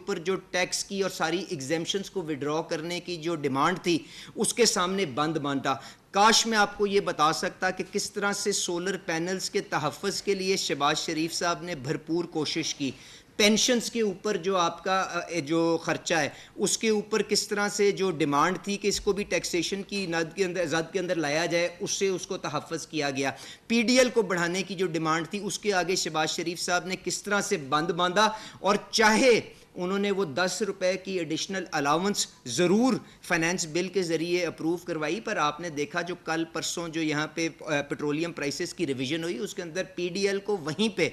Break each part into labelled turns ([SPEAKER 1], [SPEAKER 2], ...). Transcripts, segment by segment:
[SPEAKER 1] اوپر جو ٹیکس کی اور ساری ایگزیمشنز کو وڈرا کرنے کی جو ڈیمانڈ تھی اس کے سامنے بند مانتا. کاش میں آپ کو یہ بتا سکتا کہ کس طرح سے سولر پینلز کے تحفظ کے لیے شہباز شریف صاحب نے بھرپور کوشش کی. پینشنز کے اوپر جو آپ کا جو خرچہ ہے اس کے اوپر کس طرح سے جو ڈیمانڈ تھی کہ اس کو بھی ٹیکسیشن کی زد کے اندر لایا جائے, اس کو تحفظ کیا گیا. پی ڈی ایل کو بڑھانے کی جو ڈیمانڈ تھی اس کے آگے شہباز شریف صاحب نے کس طرح سے بند باندھا, اور چاہے انہوں نے وہ 10 روپے کی ایڈیشنل الاؤنس ضرور فائنینس بل کے ذریعے اپروو کروائی, پر آپ نے دیکھا جو کل پرسوں جو یہاں پہ پیٹرولیم پرائسز کی ریویژن ہوئی اس کے اندر پی ڈی ایل کو وہیں پہ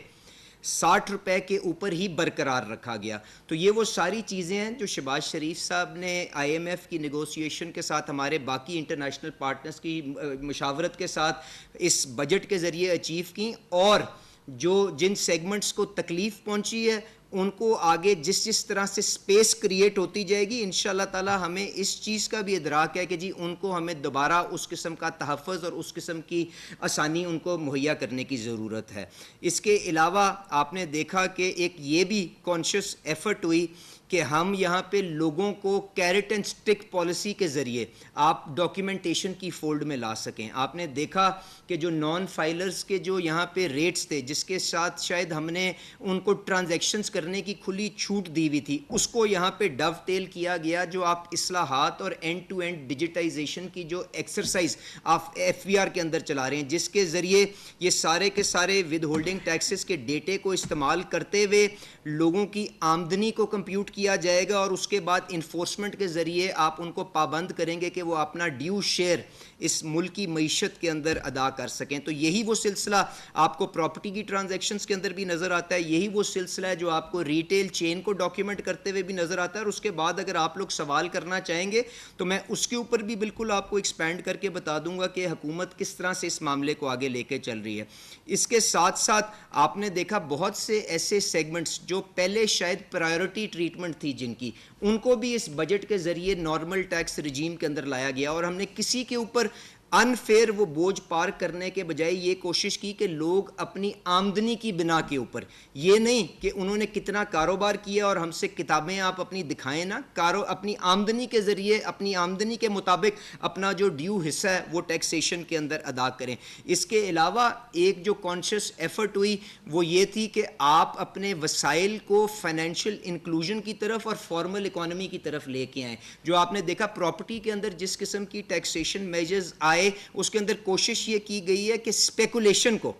[SPEAKER 1] 60 روپے کے اوپر ہی برقرار رکھا گیا. تو یہ وہ ساری چیزیں ہیں جو شہباز شریف صاحب نے آئی ایم ایف کی نیگوسیشن کے ساتھ ہمارے باقی انٹرنیشنل پارٹنرز کی مشاورت کے ساتھ اس بجٹ کے ذریعے اچیو کی, اور جو جن سیگمنٹس کو تکلیف پہنچی ہے ان کو آگے جس طرح سے سپیس کریٹ ہوتی جائے گی انشاءاللہ تعالی ہمیں اس چیز کا بھی ادراک ہے کہ جی ان کو ہمیں دوبارہ اس قسم کا تحفظ اور اس قسم کی آسانی ان کو مہیا کرنے کی ضرورت ہے. اس کے علاوہ آپ نے دیکھا کہ ایک یہ بھی کانشیس ایفرٹ ہوئی کہ ہم یہاں پہ لوگوں کو کیرٹ اینڈ سٹک پالیسی کے ذریعے آپ ڈاکیومنٹیشن کی فولڈ میں لا سکیں. آپ نے دیکھا کہ جو نان فائلرز کے جو یہاں پہ ریٹس تھے جس کے ساتھ شاید ہم نے ان کو ٹرانزیکشنز کرنے کی کھلی چھوٹ دی ہوئی تھی, اس کو یہاں پہ ڈو ٹیل کیا گیا. جو آپ اصلاحات اور اینڈ ٹو اینڈ ڈیجیٹائزیشن کی جو ایکسرسائز آپ ایف بی آر کے اندر چلا رہے ہیں جس کے ذریعے یہ سارے کے سارے ود ہولڈنگ ٹیکسز کے ڈیٹے کو استعمال کرتے ہوئے لوگوں کی آمدنی کو کمپیوٹ کیا جائے گا, اور اس کے بعد انفورسمنٹ کے ذریعے آپ ان کو پابند کریں گے کہ وہ اپنا ڈیو شیئر اس ملک کی معیشت کے اندر ادا کر سکیں. تو یہی وہ سلسلہ آپ کو پراپرٹی کی ٹرانزیکشنز کے اندر بھی نظر آتا ہے, یہی وہ سلسلہ ہے جو آپ کو ریٹیل چین کو ڈاکیومنٹ کرتے ہوئے بھی نظر آتا ہے. اور اس کے بعد اگر آپ لوگ سوال کرنا چاہیں گے تو میں اس کے اوپر بھی بالکل آپ کو ایکسپینڈ کر کے بتا دوں گا کہ حکومت کس طرح سے اس معاملے کو آگے لے کے چل رہی ہے. اس کے ساتھ ساتھ آپ نے دیکھا بہت سے ایسے سیگمنٹس جو پہلے شاید پرائیورٹی ٹریٹمنٹ تھی جن کی, ان کو بھی اس بجٹ کے ذریعے نارمل ٹیکس رجیم کے اندر لایا گیا, اور ہم نے کسی کے اوپر انفیئر وہ بوجھ پار کرنے کے بجائے یہ کوشش کی کہ لوگ اپنی آمدنی کی بنا کے اوپر, یہ نہیں کہ انہوں نے کتنا کاروبار کیا اور ہم سے کتابیں آپ اپنی دکھائیں نا, اپنی آمدنی کے ذریعے اپنی آمدنی کے مطابق اپنا جو ڈیو حصہ ہے وہ ٹیکسیشن کے اندر ادا کریں. اس کے علاوہ ایک جو کانشیس ایفرٹ ہوئی وہ یہ تھی کہ آپ اپنے وسائل کو فائنینشیل انکلوژن کی طرف اور فارمل اکانومی کی طرف لے کے آئیں. جو آپ نے دیکھا پراپرٹی کے اندر جس قسم کی ٹیکسیشن میجرز آئے اس کے اندر کوشش یہ کی گئی ہے کہ اسپیکولیشن کو,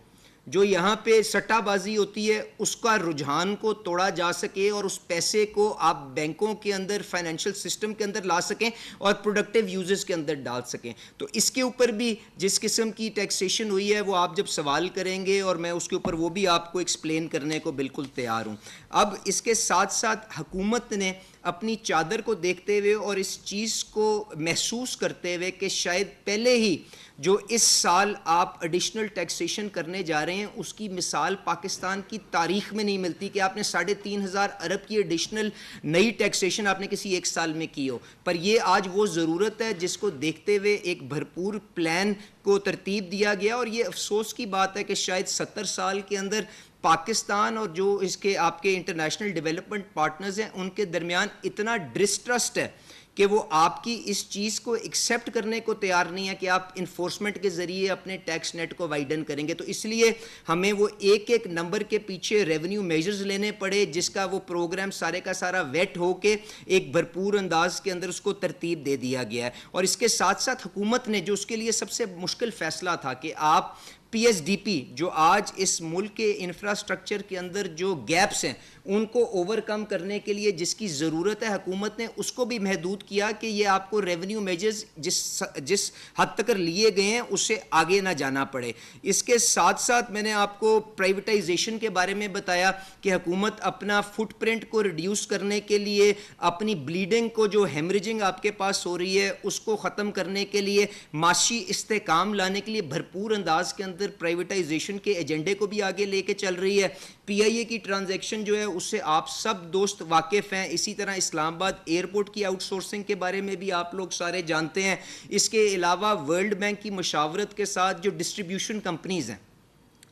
[SPEAKER 1] جو یہاں پہ سٹہ بازی ہوتی ہے, اس کا رجحان کو توڑا جا سکے اور اس پیسے کو آپ بینکوں کے اندر فائنینشیل سسٹم کے اندر لا سکیں اور پروڈکٹیو یوزز کے اندر ڈال سکیں. تو اس کے اوپر بھی جس قسم کی ٹیکسیشن ہوئی ہے وہ آپ جب سوال کریں گے اور میں اس کے اوپر وہ بھی آپ کو ایکسپلین کرنے کو بالکل تیار ہوں. اب اس کے ساتھ ساتھ حکومت نے اپنی چادر کو دیکھتے ہوئے اور اس چیز کو محسوس کرتے ہوئے کہ شاید پہلے ہی جو اس سال آپ ایڈیشنل ٹیکسیشن کرنے جا رہے ہیں اس کی مثال پاکستان کی تاریخ میں نہیں ملتی کہ آپ نے 3,500 ارب کی ایڈیشنل نئی ٹیکسیشن آپ نے کسی ایک سال میں کی ہو. پر یہ آج وہ ضرورت ہے جس کو دیکھتے ہوئے ایک بھرپور پلان کو ترتیب دیا گیا, اور یہ افسوس کی بات ہے کہ شاید 70 سال کے اندر پاکستان اور جو اس کے آپ کے انٹرنیشنل ڈیولپمنٹ پارٹنرز ہیں ان کے درمیان اتنا ڈسٹرسٹ ہے کہ وہ آپ کی اس چیز کو ایکسیپٹ کرنے کو تیار نہیں ہے کہ آپ انفورسمنٹ کے ذریعے اپنے ٹیکس نیٹ کو وائڈن کریں گے. تو اس لیے ہمیں وہ ایک ایک نمبر کے پیچھے ریونیو میجرز لینے پڑے جس کا وہ پروگرام سارے کا سارا ویٹ ہو کے ایک بھرپور انداز کے اندر اس کو ترتیب دے دیا گیا ہے. اور اس کے ساتھ ساتھ حکومت نے جو اس کے لیے سب سے مشکل فیصلہ تھا کہ آپ پی ایس ڈی پی جو آج اس ملک کے انفراسٹرکچر کے اندر جو گیپس ہیں ان کو اوور کم کرنے کے لیے جس کی ضرورت ہے حکومت نے اس کو بھی محدود کیا کہ یہ آپ کو ریونیو میجرز جس حد تک لیے گئے ہیں اس سے آگے نہ جانا پڑے. اس کے ساتھ ساتھ میں نے آپ کو پرائیویٹائزیشن کے بارے میں بتایا کہ حکومت اپنا فٹ پرنٹ کو ریڈیوس کرنے کے لیے اپنی بلیڈنگ کو جو ہیمریجنگ آپ کے پاس ہو رہی ہے اس کو ختم کرنے کے لیے معاشی استحکام لانے کے لیے بھرپور انداز کے اندر پرائیویٹائزیشن کے ایجنڈے کو بھی آگے لے کے چل رہی ہے. پی آئی اے کی ٹرانزیکشن جو ہے اس سے آپ سب دوست واقف ہیں. اسی طرح اسلام آباد ایئرپورٹ کی آؤٹ سورسنگ کے بارے میں بھی آپ لوگ سارے جانتے ہیں. اس کے علاوہ ورلڈ بینک کی مشاورت کے ساتھ جو ڈسٹریبیوشن کمپنیز ہیں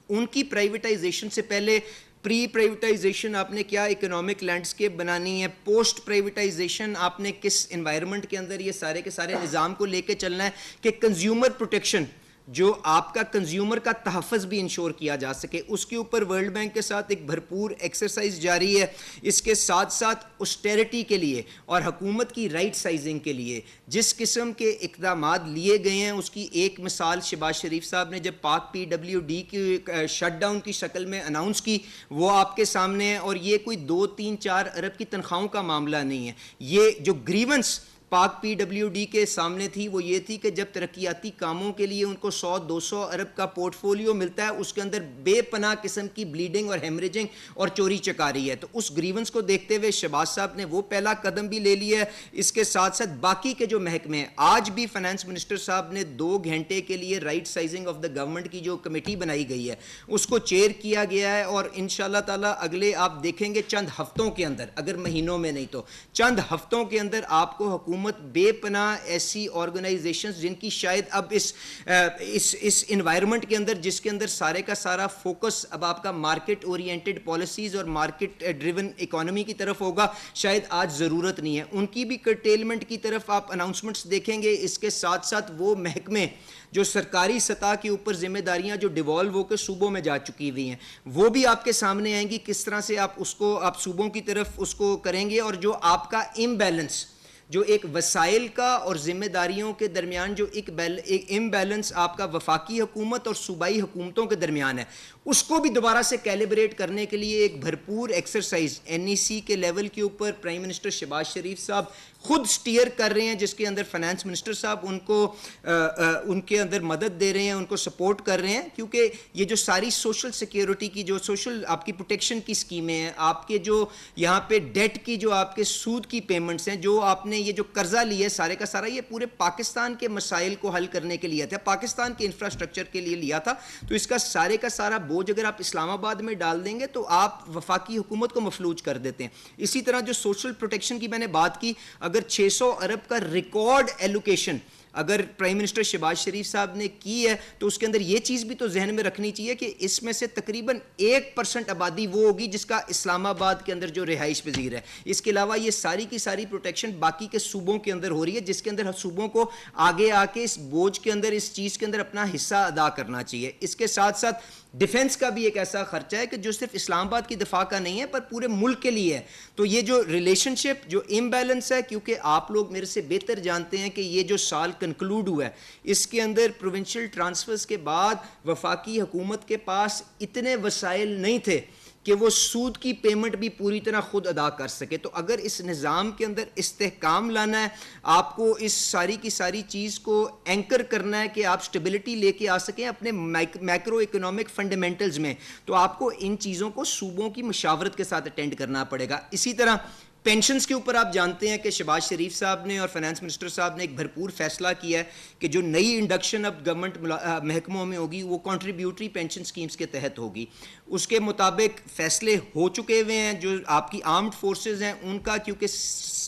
[SPEAKER 1] ان کی پرائیویٹائزیشن سے پہلے پری پرائیویٹائزیشن آپ نے کیا اکنامک لینڈسکیپ بنانی ہے, پوسٹ پرائیویٹائزیشن آپ نے کس انوائرمنٹ کے اندر یہ سارے کے سارے نظام کو لے کے چلنا ہے کہ کنزیومر پروٹیکشن, جو آپ کا کنزیومر کا تحفظ بھی انشور کیا جا سکے. اس کے اوپر ورلڈ بینک کے ساتھ ایک بھرپور ایکسرسائز جاری ہے. اس کے ساتھ ساتھ اسٹیرٹی کے لیے اور حکومت کی رائٹ سائزنگ کے لیے جس قسم کے اقدامات لیے گئے ہیں, اس کی ایک مثال شہباز شریف صاحب نے جب پاک پی ڈبلیو ڈی کی شٹ ڈاؤن کی شکل میں اناؤنس کی, وہ آپ کے سامنے ہے. اور یہ کوئی 2-3-4 ارب کی تنخواہوں کا معاملہ نہیں ہے. یہ جو گریونس پاک پی ڈبلیو ڈی کے سامنے تھی وہ یہ تھی کہ جب ترقیاتی کاموں کے لیے ان کو 100-200 ارب کا پورٹ فولیو ملتا ہے, اس کے اندر بے پناہ قسم کی بلیڈنگ اور ہیمریجنگ اور چوری چکاری ہے. تو اس گریونس کو دیکھتے ہوئے شہباز صاحب نے وہ پہلا قدم بھی لے لیا ہے. اس کے ساتھ ساتھ باقی کے جو محکمے ہیں, آج بھی فائنانس منسٹر صاحب نے 2 گھنٹے کے لیے right sizing of the government کی جو کمیٹی بنائی گئی ہے اس کو چیئر کیا گیا ہے. اور انشاءاللہ تعالیٰ اگلے آپ دیکھیں گے چند ہفتوں کے اندر, اگر مہینوں میں نہیں تو چند ہفتوں کے اندر آپ کو حکومت بے پناہ ایسی آرگنائزیشنز جن کی شاید اب اس انوائرمنٹ کے اندر, جس کے اندر سارے کا سارا فوکس اب آپ کا مارکیٹ اورینٹڈ پالیسیز اور مارکیٹ ڈریون اکانومی کی طرف ہوگا, شاید آج ضرورت نہیں ہے. ان کی بھی کرٹیلمنٹ کی طرف آپ اناؤنسمنٹس دیکھیں گے. اس کے ساتھ ساتھ وہ محکمے جو سرکاری سطح کے اوپر ذمہ داریاں جو ڈیوالو ہو کے صوبوں میں جا چکی ہوئی ہیں, وہ بھی آپ کے سامنے آئیں گی. کس طرح سے آپ اس کو آپ صوبوں کی طرف اس کو کریں گے, اور جو آپ کا امبیلنس, جو ایک وسائل کا اور ذمہ داریوں کے درمیان جو ایک امبیلنس آپ کا وفاقی حکومت اور صوبائی حکومتوں کے درمیان ہے, اس کو بھی دوبارہ سے کیلیبریٹ کرنے کے لیے ایک بھرپور ایکسرسائز این ای سی کے لیول کے اوپر پرائم منسٹر شہباز شریف صاحب خود سٹیئر کر رہے ہیں, جس کے اندر فائنانس منسٹر صاحب ان کے اندر مدد دے رہے ہیں, ان کو سپورٹ کر رہے ہیں. کیونکہ یہ جو ساری سوشل سیکیورٹی کی جو سوشل آپ کی پروٹیکشن کی اسکیمیں ہیں, آپ کے جو یہاں پہ ڈیٹ کی جو آپ کے سود کی پیمنٹس ہیں, جو آپ نے یہ جو قرضہ لیا ہے سارے کا سارا, یہ پورے پاکستان کے مسائل کو حل کرنے کے لیے تھا, پاکستان کے انفراسٹرکچر کے لیے لیا تھا. تو اس کا سارے کا سارا بوجھ اگر آپ اسلام آباد میں ڈال دیں گے تو آپ وفاقی حکومت کو مفلوج کر دیتے ہیں. اسی طرح جو سوشل پروٹیکشن کی میں نے بات کی, اگر 600 ارب کا ریکارڈ ایلوکیشن اگر پرائم منسٹر شہباز شریف صاحب نے کی ہے, تو اس کے اندر یہ چیز بھی تو ذہن میں رکھنی چاہیے کہ اس میں سے تقریباً 1% آبادی وہ ہوگی جس کا اسلام آباد کے اندر جو رہائش پذیر ہے. اس کے علاوہ یہ ساری کی ساری پروٹیکشن باقی کے صوبوں کے اندر ہو رہی ہے, جس کے اندر صوبوں کو آگے آ کے اس بوجھ کے اندر, اس چیز کے اندر اپنا حصہ ادا کرنا چاہیے. اس کے ساتھ ساتھ ڈیفنس کا بھی ایک ایسا خرچہ ہے کہ جو صرف اسلام آباد کی دفاع کا نہیں ہے پر پورے ملک کے لیے ہے. تو یہ جو ریلیشن شپ جو امبیلنس ہے, کیونکہ آپ لوگ میرے سے بہتر جانتے ہیں کہ یہ جو سال کنکلوڈ ہوا ہے اس کے اندر پروونشل ٹرانسفرز کے بعد وفاقی حکومت کے پاس اتنے وسائل نہیں تھے کہ وہ سود کی پیمنٹ بھی پوری طرح خود ادا کر سکے. تو اگر اس نظام کے اندر استحکام لانا ہے, آپ کو اس ساری کی ساری چیز کو اینکر کرنا ہے کہ آپ سٹیبلٹی لے کے آ سکیں اپنے میکرو اکنامک فنڈامنٹلز میں, تو آپ کو ان چیزوں کو صوبوں کی مشاورت کے ساتھ اٹینڈ کرنا پڑے گا. اسی طرح پینشنز کے اوپر آپ جانتے ہیں کہ شہباز شریف صاحب نے اور فائنانس منسٹر صاحب نے ایک بھرپور فیصلہ کیا ہے کہ جو نئی انڈکشن اب گورنمنٹ محکموں میں ہوگی وہ کنٹریبیوٹری پینشن سکیمز کے تحت ہوگی. اس کے مطابق فیصلے ہو چکے ہوئے ہیں. جو آپ کی آرمڈ فورسز ہیں ان کا کیونکہ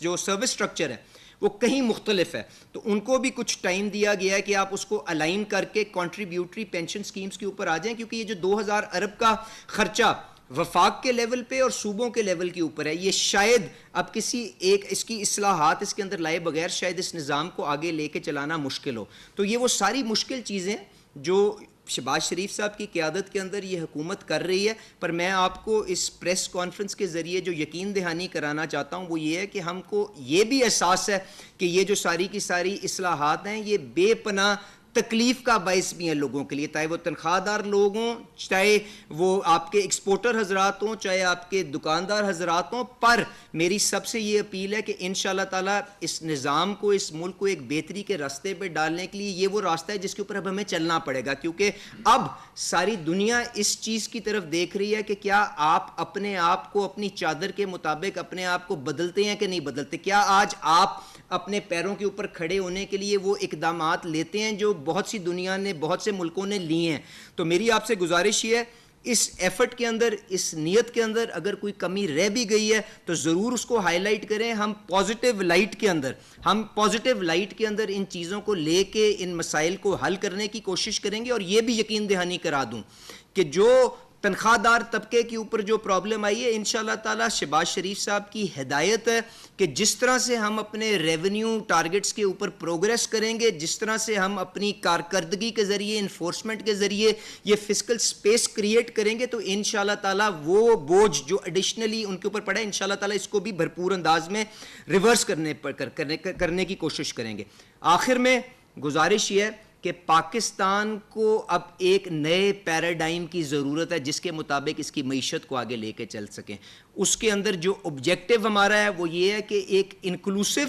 [SPEAKER 1] جو سروس سٹرکچر ہے وہ کہیں مختلف ہے, تو ان کو بھی کچھ ٹائم دیا گیا ہے کہ آپ اس کو الائن کر کے کنٹریبیوٹری پینشن سکیمز کے اوپر آ جائیں, کیونکہ یہ جو 2000 ارب کا خرچہ وفاق کے لیول پہ اور صوبوں کے لیول کے اوپر ہے, یہ شاید اب کسی ایک اس کی اصلاحات اس کے اندر لائے بغیر شاید اس نظام کو آگے لے کے چلانا مشکل ہو. تو یہ وہ ساری مشکل چیزیں جو شہباز شریف صاحب کی قیادت کے اندر یہ حکومت کر رہی ہے. پر میں آپ کو اس پریس کانفرنس کے ذریعے جو یقین دہانی کرانا چاہتا ہوں وہ یہ ہے کہ ہم کو یہ بھی احساس ہے کہ یہ جو ساری کی ساری اصلاحات ہیں یہ بے پناہ تکلیف کا باعث بھی ہیں لوگوں کے لیے, چاہے وہ تنخواہ دار لوگ ہوں, چاہے وہ آپ کے ایکسپورٹر حضرات ہوں, چاہے آپ کے دکاندار حضرات ہوں. پر میری سب سے یہ اپیل ہے کہ انشاءاللہ تعالیٰ اس نظام کو, اس ملک کو ایک بہتری کے راستے پہ ڈالنے کے لیے یہ وہ راستہ ہے جس کے اوپر اب ہمیں چلنا پڑے گا, کیونکہ اب ساری دنیا اس چیز کی طرف دیکھ رہی ہے کہ کیا آپ اپنے آپ کو اپنی چادر کے مطابق اپنے آپ کو بدلتے ہیں کہ نہیں بدلتے. کیا آج آپ اپنے پیروں کے اوپر کھڑے ہونے کے لیے وہ اقدامات لیتے ہیں جو بہت سی دنیا نے, بہت سے ملکوں نے لیے ہیں. تو میری آپ سے گزارش یہ ہے اس ایفرٹ کے اندر, اس نیت کے اندر اگر کوئی کمی رہ بھی گئی ہے تو ضرور اس کو ہائی لائٹ کریں. ہم پازیٹیو لائٹ کے اندر ان چیزوں کو لے کے ان مسائل کو حل کرنے کی کوشش کریں گے. اور یہ بھی یقین دہانی کرا دوں کہ جو تنخواہ دار طبقے کے اوپر جو پرابلم آئی ہے، انشاءاللہ تعالی شہباز شریف صاحب کی ہدایت ہے کہ جس طرح سے ہم اپنے ریونیو ٹارگٹس کے اوپر پروگریس کریں گے، جس طرح سے ہم اپنی کارکردگی کے ذریعے، انفورسمنٹ کے ذریعے یہ فسکل سپیس کریٹ کریں گے، تو انشاءاللہ تعالی وہ بوجھ جو ایڈیشنلی ان کے اوپر پڑا ہے، انشاءاللہ تعالی اس کو بھی بھرپور انداز میں ریورس کرنے کی کوشش کریں گے. آخر میں گزارش یہ ہے کہ پاکستان کو اب ایک نئے پیراڈائم کی ضرورت ہے جس کے مطابق اس کی معیشت کو آگے لے کے چل سکیں. اس کے اندر جو آبجیکٹو ہمارا ہے وہ یہ ہے کہ ایک انکلوسو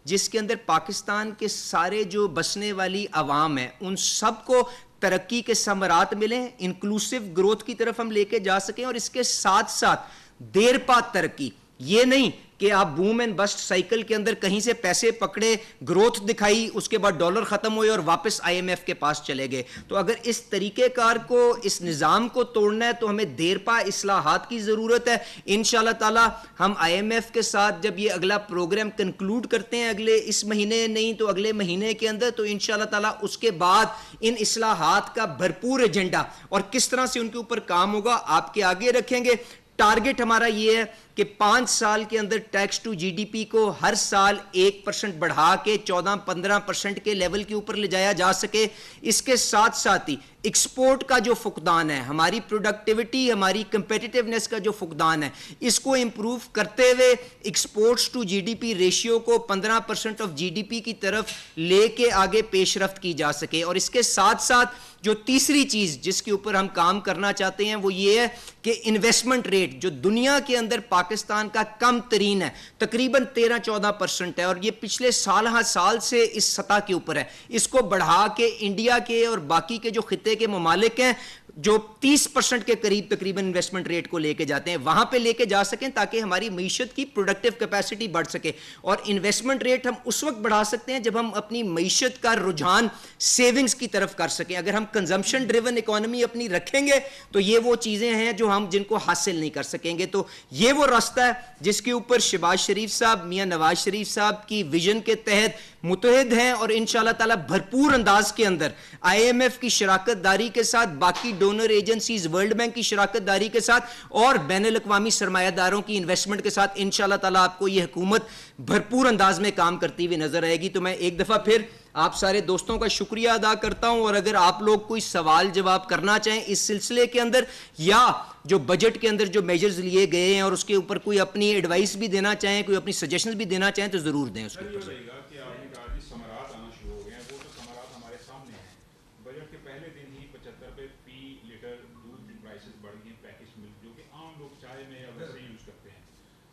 [SPEAKER 1] جس کے اندر پاکستان کے سارے جو بسنے والی عوام ہیں ان سب کو ترقی کے ثمرات ملیں، انکلوسو گروتھ کی طرف ہم لے کے جا سکیں، اور اس کے ساتھ ساتھ دیر پا ترقی. یہ نہیں کہ آپ بوم اینڈ بسٹ سائیکل کے اندر کہیں سے پیسے پکڑے، گروتھ دکھائی، اس کے بعد ڈالر ختم ہوئے اور واپس آئی ایم ایف کے پاس چلے گئے. تو اگر اس طریقہ کار کو، اس نظام کو توڑنا ہے تو ہمیں دیر پا اصلاحات کی ضرورت ہے. انشاءاللہ تعالی ہم آئی ایم ایف کے ساتھ جب یہ اگلا پروگرام کنکلوڈ کرتے ہیں، اگلے اس مہینے نہیں تو اگلے مہینے کے اندر، تو انشاءاللہ تعالی اس کے بعد ان اصلاحات کا بھرپور ایجنڈا اور کس طرح سے ان کے اوپر کام ہوگا آپ کے آگے رکھیں گے. ٹارگٹ ہمارا یہ ہے کہ 5 سال کے اندر tax to G D P کو ہر سال 1% بڑھا کے 14-15% کے لیول کے اوپر لے جایا جا سکے. اس کے ساتھ ساتھ ہی ایکسپورٹ کا جو فقدان ہے، ہماری پروڈکٹیوٹی، ہماری کمپیٹیٹیونیس کا جو فقدان ہے، اس کو امپروو کرتے ہوئے exports to G D P ratio کو 15% آف جی ڈی پی کی طرف لے کے آگے پیش رفت کی جا سکے. اور اس کے ساتھ ساتھ جو تیسری چیز جس کے اوپر ہم کام کرنا چاہتے ہیں وہ یہ ہے کہ انویسٹمنٹ ریٹ جو دنیا کے اندر پاکستان کا کم ترین ہے، تقریباً 13-14% ہے، اور یہ پچھلے سال سے اس سطح کے اوپر ہے. اس کو بڑھا کے انڈیا کے اور باقی کے جو خطے کے ممالک ہیں جو 30% کے قریب تقریباً انویسٹمنٹ ریٹ کو لے کے جاتے ہیں، وہاں پہ لے کے جا سکیں تاکہ ہماری معیشت کی پروڈکٹیو کیپیسٹی بڑھ سکے. اور انویسٹمنٹ ریٹ ہم اس وقت بڑھا سکتے ہیں جب ہم اپنی معیشت کا رجحان سیونگز کی طرف کر سکیں. اگر ہم کنزمپشن ڈریون اکانومی اپنی رکھیں گے تو یہ وہ چیزیں ہیں جو ہم جن کو حاصل نہیں کر سکیں گے. تو یہ وہ راستہ ہے جس کے اوپر شہباز شریف صاحب، میاں نواز شریف صاحب کی ویژن کے تحت متحد ہیں، اور انشاءاللہ تعالی بھرپور انداز کے اندر آئی ایم ایف کی شراکت داری کے ساتھ، باقی ڈونر ایجنسیز، ورلڈ بینک کی شراکت داری کے ساتھ اور بین الاقوامی سرمایہ داروں کی انویسٹمنٹ کے ساتھ انشاءاللہ تعالی آپ کو یہ حکومت بھرپور انداز میں کام کرتی ہوئی نظر آئے گی. تو میں ایک دفعہ پھر آپ سارے دوستوں کا شکریہ ادا کرتا ہوں، اور اگر آپ لوگ کوئی سوال جواب کرنا چاہیں اس سلسلے کے اندر یا جو بجٹ کے اندر جو میجرز لیے گئے ہیں اور اس کے اوپر کوئی اپنی ایڈوائس بھی دینا چاہیں، کوئی اپنی سجیشنز بھی دینا چاہیں تو ضرور دیں. اس کے اوپر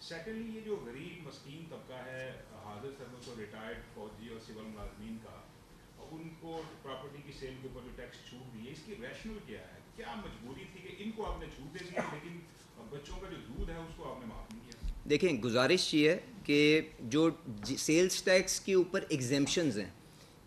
[SPEAKER 2] سیکنڈلی یہ جو غریب مسکین طبقہ ہے، حاضر سرمس اور ریٹائرڈ فوجی اور سول ملازمین کا، ان کو پراپرٹی کی سیل کے اوپر جو ٹیکس چھوٹ دی ہے، اس کی ریشنل کیا ہے؟ کیا مجبوری تھی کہ ان کو آپ نے چھوٹ دے دی لیکن بچوں کا جو دودھ ہے اس کو آپ نے معاف نہیں کیا؟
[SPEAKER 1] دیکھیں، گزارش یہ ہے کہ جو سیلز ٹیکس کے اوپر ایگزیمپشنز ہیں،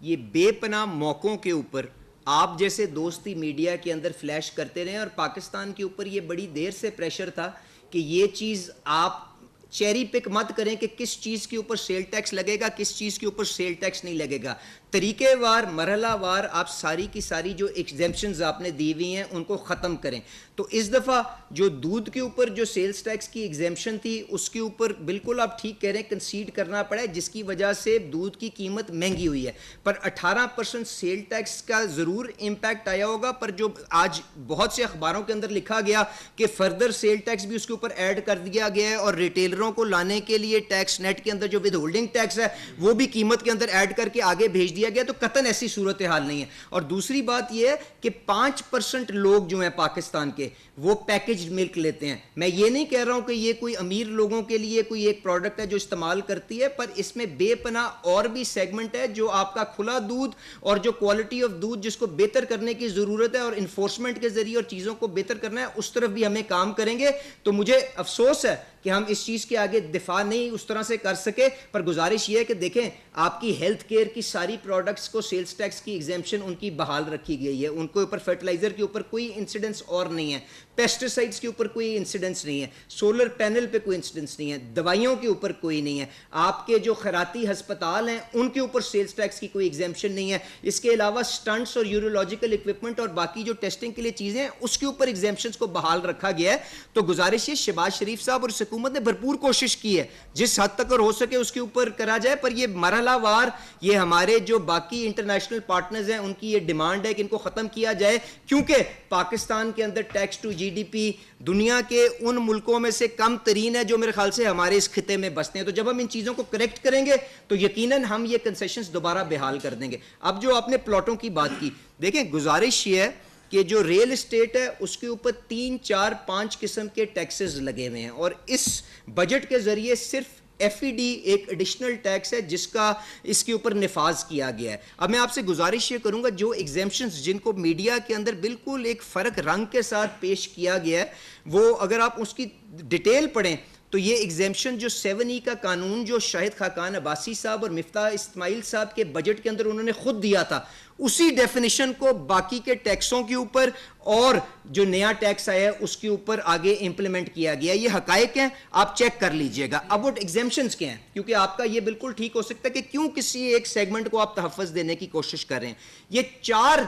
[SPEAKER 1] یہ بے پناہ موقعوں کے اوپر آپ جیسے دوستی میڈیا کے اندر فلیش کرتے رہے، اور پاکستان کے اوپر یہ بڑی دیر سے پریشر تھا کہ یہ چیز آپ چیری پک مت کریں کہ کس چیز کے اوپر سیل ٹیکس لگے گا، کس چیز کے اوپر سیل ٹیکس نہیں لگے گا. طریقے وار، مرحلہ وار آپ ساری کی ساری جو ایگزیمپشنز آپ نے دی ہوئی ہیں ان کو ختم کریں. تو اس دفعہ جو دودھ کے اوپر جو سیلز ٹیکس کی ایگزیمپشن تھی اس کے اوپر بالکل آپ ٹھیک کہہ رہے ہیں، کنسیڈ کرنا پڑا ہے، جس کی وجہ سے دودھ کی قیمت مہنگی ہوئی ہے. پر 18% سیل ٹیکس کا ضرور امپیکٹ آیا ہوگا، پر جو آج بہت سے اخباروں کے اندر لکھا گیا کہ فردر سیل ٹیکس بھی اس کے اوپر ایڈ کر دیا گیا ہے، اور ریٹیلروں کو لانے کے لیے ٹیکس نیٹ کے اندر جو ود ہولڈنگ ٹیکس ہے وہ بھی قیمت کے اندر ایڈ کر کے آگے بھیج دیا گیا. تو قطعاً ایسی صورتحال نہیں ہے. اور دوسری بات یہ ہے کہ 5% لوگ جو ہیں پاکستان کے وہ پیکجڈ ملک لیتے ہیں. میں یہ نہیں کہہ رہا ہوں کہ یہ کوئی امیر لوگوں کے لیے کوئی ایک پروڈکٹ ہے جو استعمال کرتی ہے، پر اس میں بے پناہ اور بھی سیگمنٹ ہے جو آپ کا کھلا دودھ اور جو کوالٹی آف دودھ جس کو بہتر کرنے کی ضرورت ہے، اور انفورسمنٹ کے ذریعے اور چیزوں کو بہتر کرنا ہے، اس طرف بھی ہمیں کام کریں گے. تو مجھے افسوس ہے کہ ہم اس چیز کے آگے دفاع نہیں اس طرح سے کر سکے, پر گزارش یہ ہے کہ دیکھیں آپ کی ہیلتھ کیئر کی ساری پروڈکٹس کو سیلز ٹیکس کی ایگزیمپشن ان کی بحال رکھی گئی ہے, ان کے اوپر فرٹیلائزر کے اوپر کوئی انسیڈنس اور نہیں ہے, پیسٹیسائڈس کے اوپر کوئی انسیڈنس نہیں ہے, سولر پینل پہ کوئی انسیڈنس نہیں ہے, دوائیوں کے اوپر کوئی نہیں ہے, آپ کے جو خیراتی ہسپتال ہیں ان کے اوپر سیلز ٹیکس کی کوئی ایگزیمپشن نہیں ہے. اس کے علاوہ سٹنٹس اور یورولوجیکل اکوپمنٹ اور باقی جو ٹیسٹنگ کے لیے چیزیں ہیں اس کے اوپر ایگزیمپشنز کو بحال رکھا گیا ہے. تو گزارش یہ شہباز شریف صاحب اور اس حکومت نے بھرپور کوشش کی ہے جس حد تک اور ہو سکے اس کے اوپر کرا جائے, پر یہ مرحلہ وار یہ ہمارے جو باقی انٹرنیشنل پارٹنرز ہیں ان کی یہ ڈیمانڈ ہے کہ ان کو ختم کیا جائے, کیونکہ پاکستان کے اندر tax to G D P دنیا کے ان ملکوں میں سے کم ترین ہے جو میرے خیال سے ہمارے اس خطے میں بستے ہیں. تو جب ہم ان چیزوں کو کریکٹ کریں گے تو یقیناً ہم یہ کنسیشنز دوبارہ بحال کر دیں گے. اب جو آپ نے پلاٹوں کی بات کی, دیکھیں گزارش یہ ہے کہ جو ریل اسٹیٹ ہے اس کے اوپر 3 4 5 قسم کے ٹیکسز لگے ہوئے ہیں, اور اس بجٹ کے ذریعے صرف ایف ای ڈی ایک ایڈیشنل ٹیکس ہے جس کا اس کے اوپر نفاذ کیا گیا ہے. اب میں آپ سے گزارش یہ کروں گا جو ایگزیمپشنز جن کو میڈیا کے اندر بالکل ایک فرق رنگ کے ساتھ پیش کیا گیا ہے, وہ اگر آپ اس کی ڈیٹیل پڑھیں تو یہ ایگزیمپشن جو 7E کا قانون جو شاہد خاقان عباسی صاحب اور مفتاح اسماعیل صاحب کے بجٹ کے اندر انہوں نے خود دیا تھا, اسی ڈیفینیشن کو باقی کے ٹیکسوں کے اوپر اور جو نیا ٹیکس آیا ہے اس کے اوپر آگے امپلیمنٹ کیا گیا. یہ حقائق ہیں, آپ چیک کر لیجئے گا. اب وہ ایگزیمپشنز کیا ہیں, کیونکہ آپ کا یہ بالکل ٹھیک ہو سکتا ہے کہ کیوں کسی ایک سیگمنٹ کو آپ تحفظ دینے کی کوشش کر رہے ہیں. یہ 4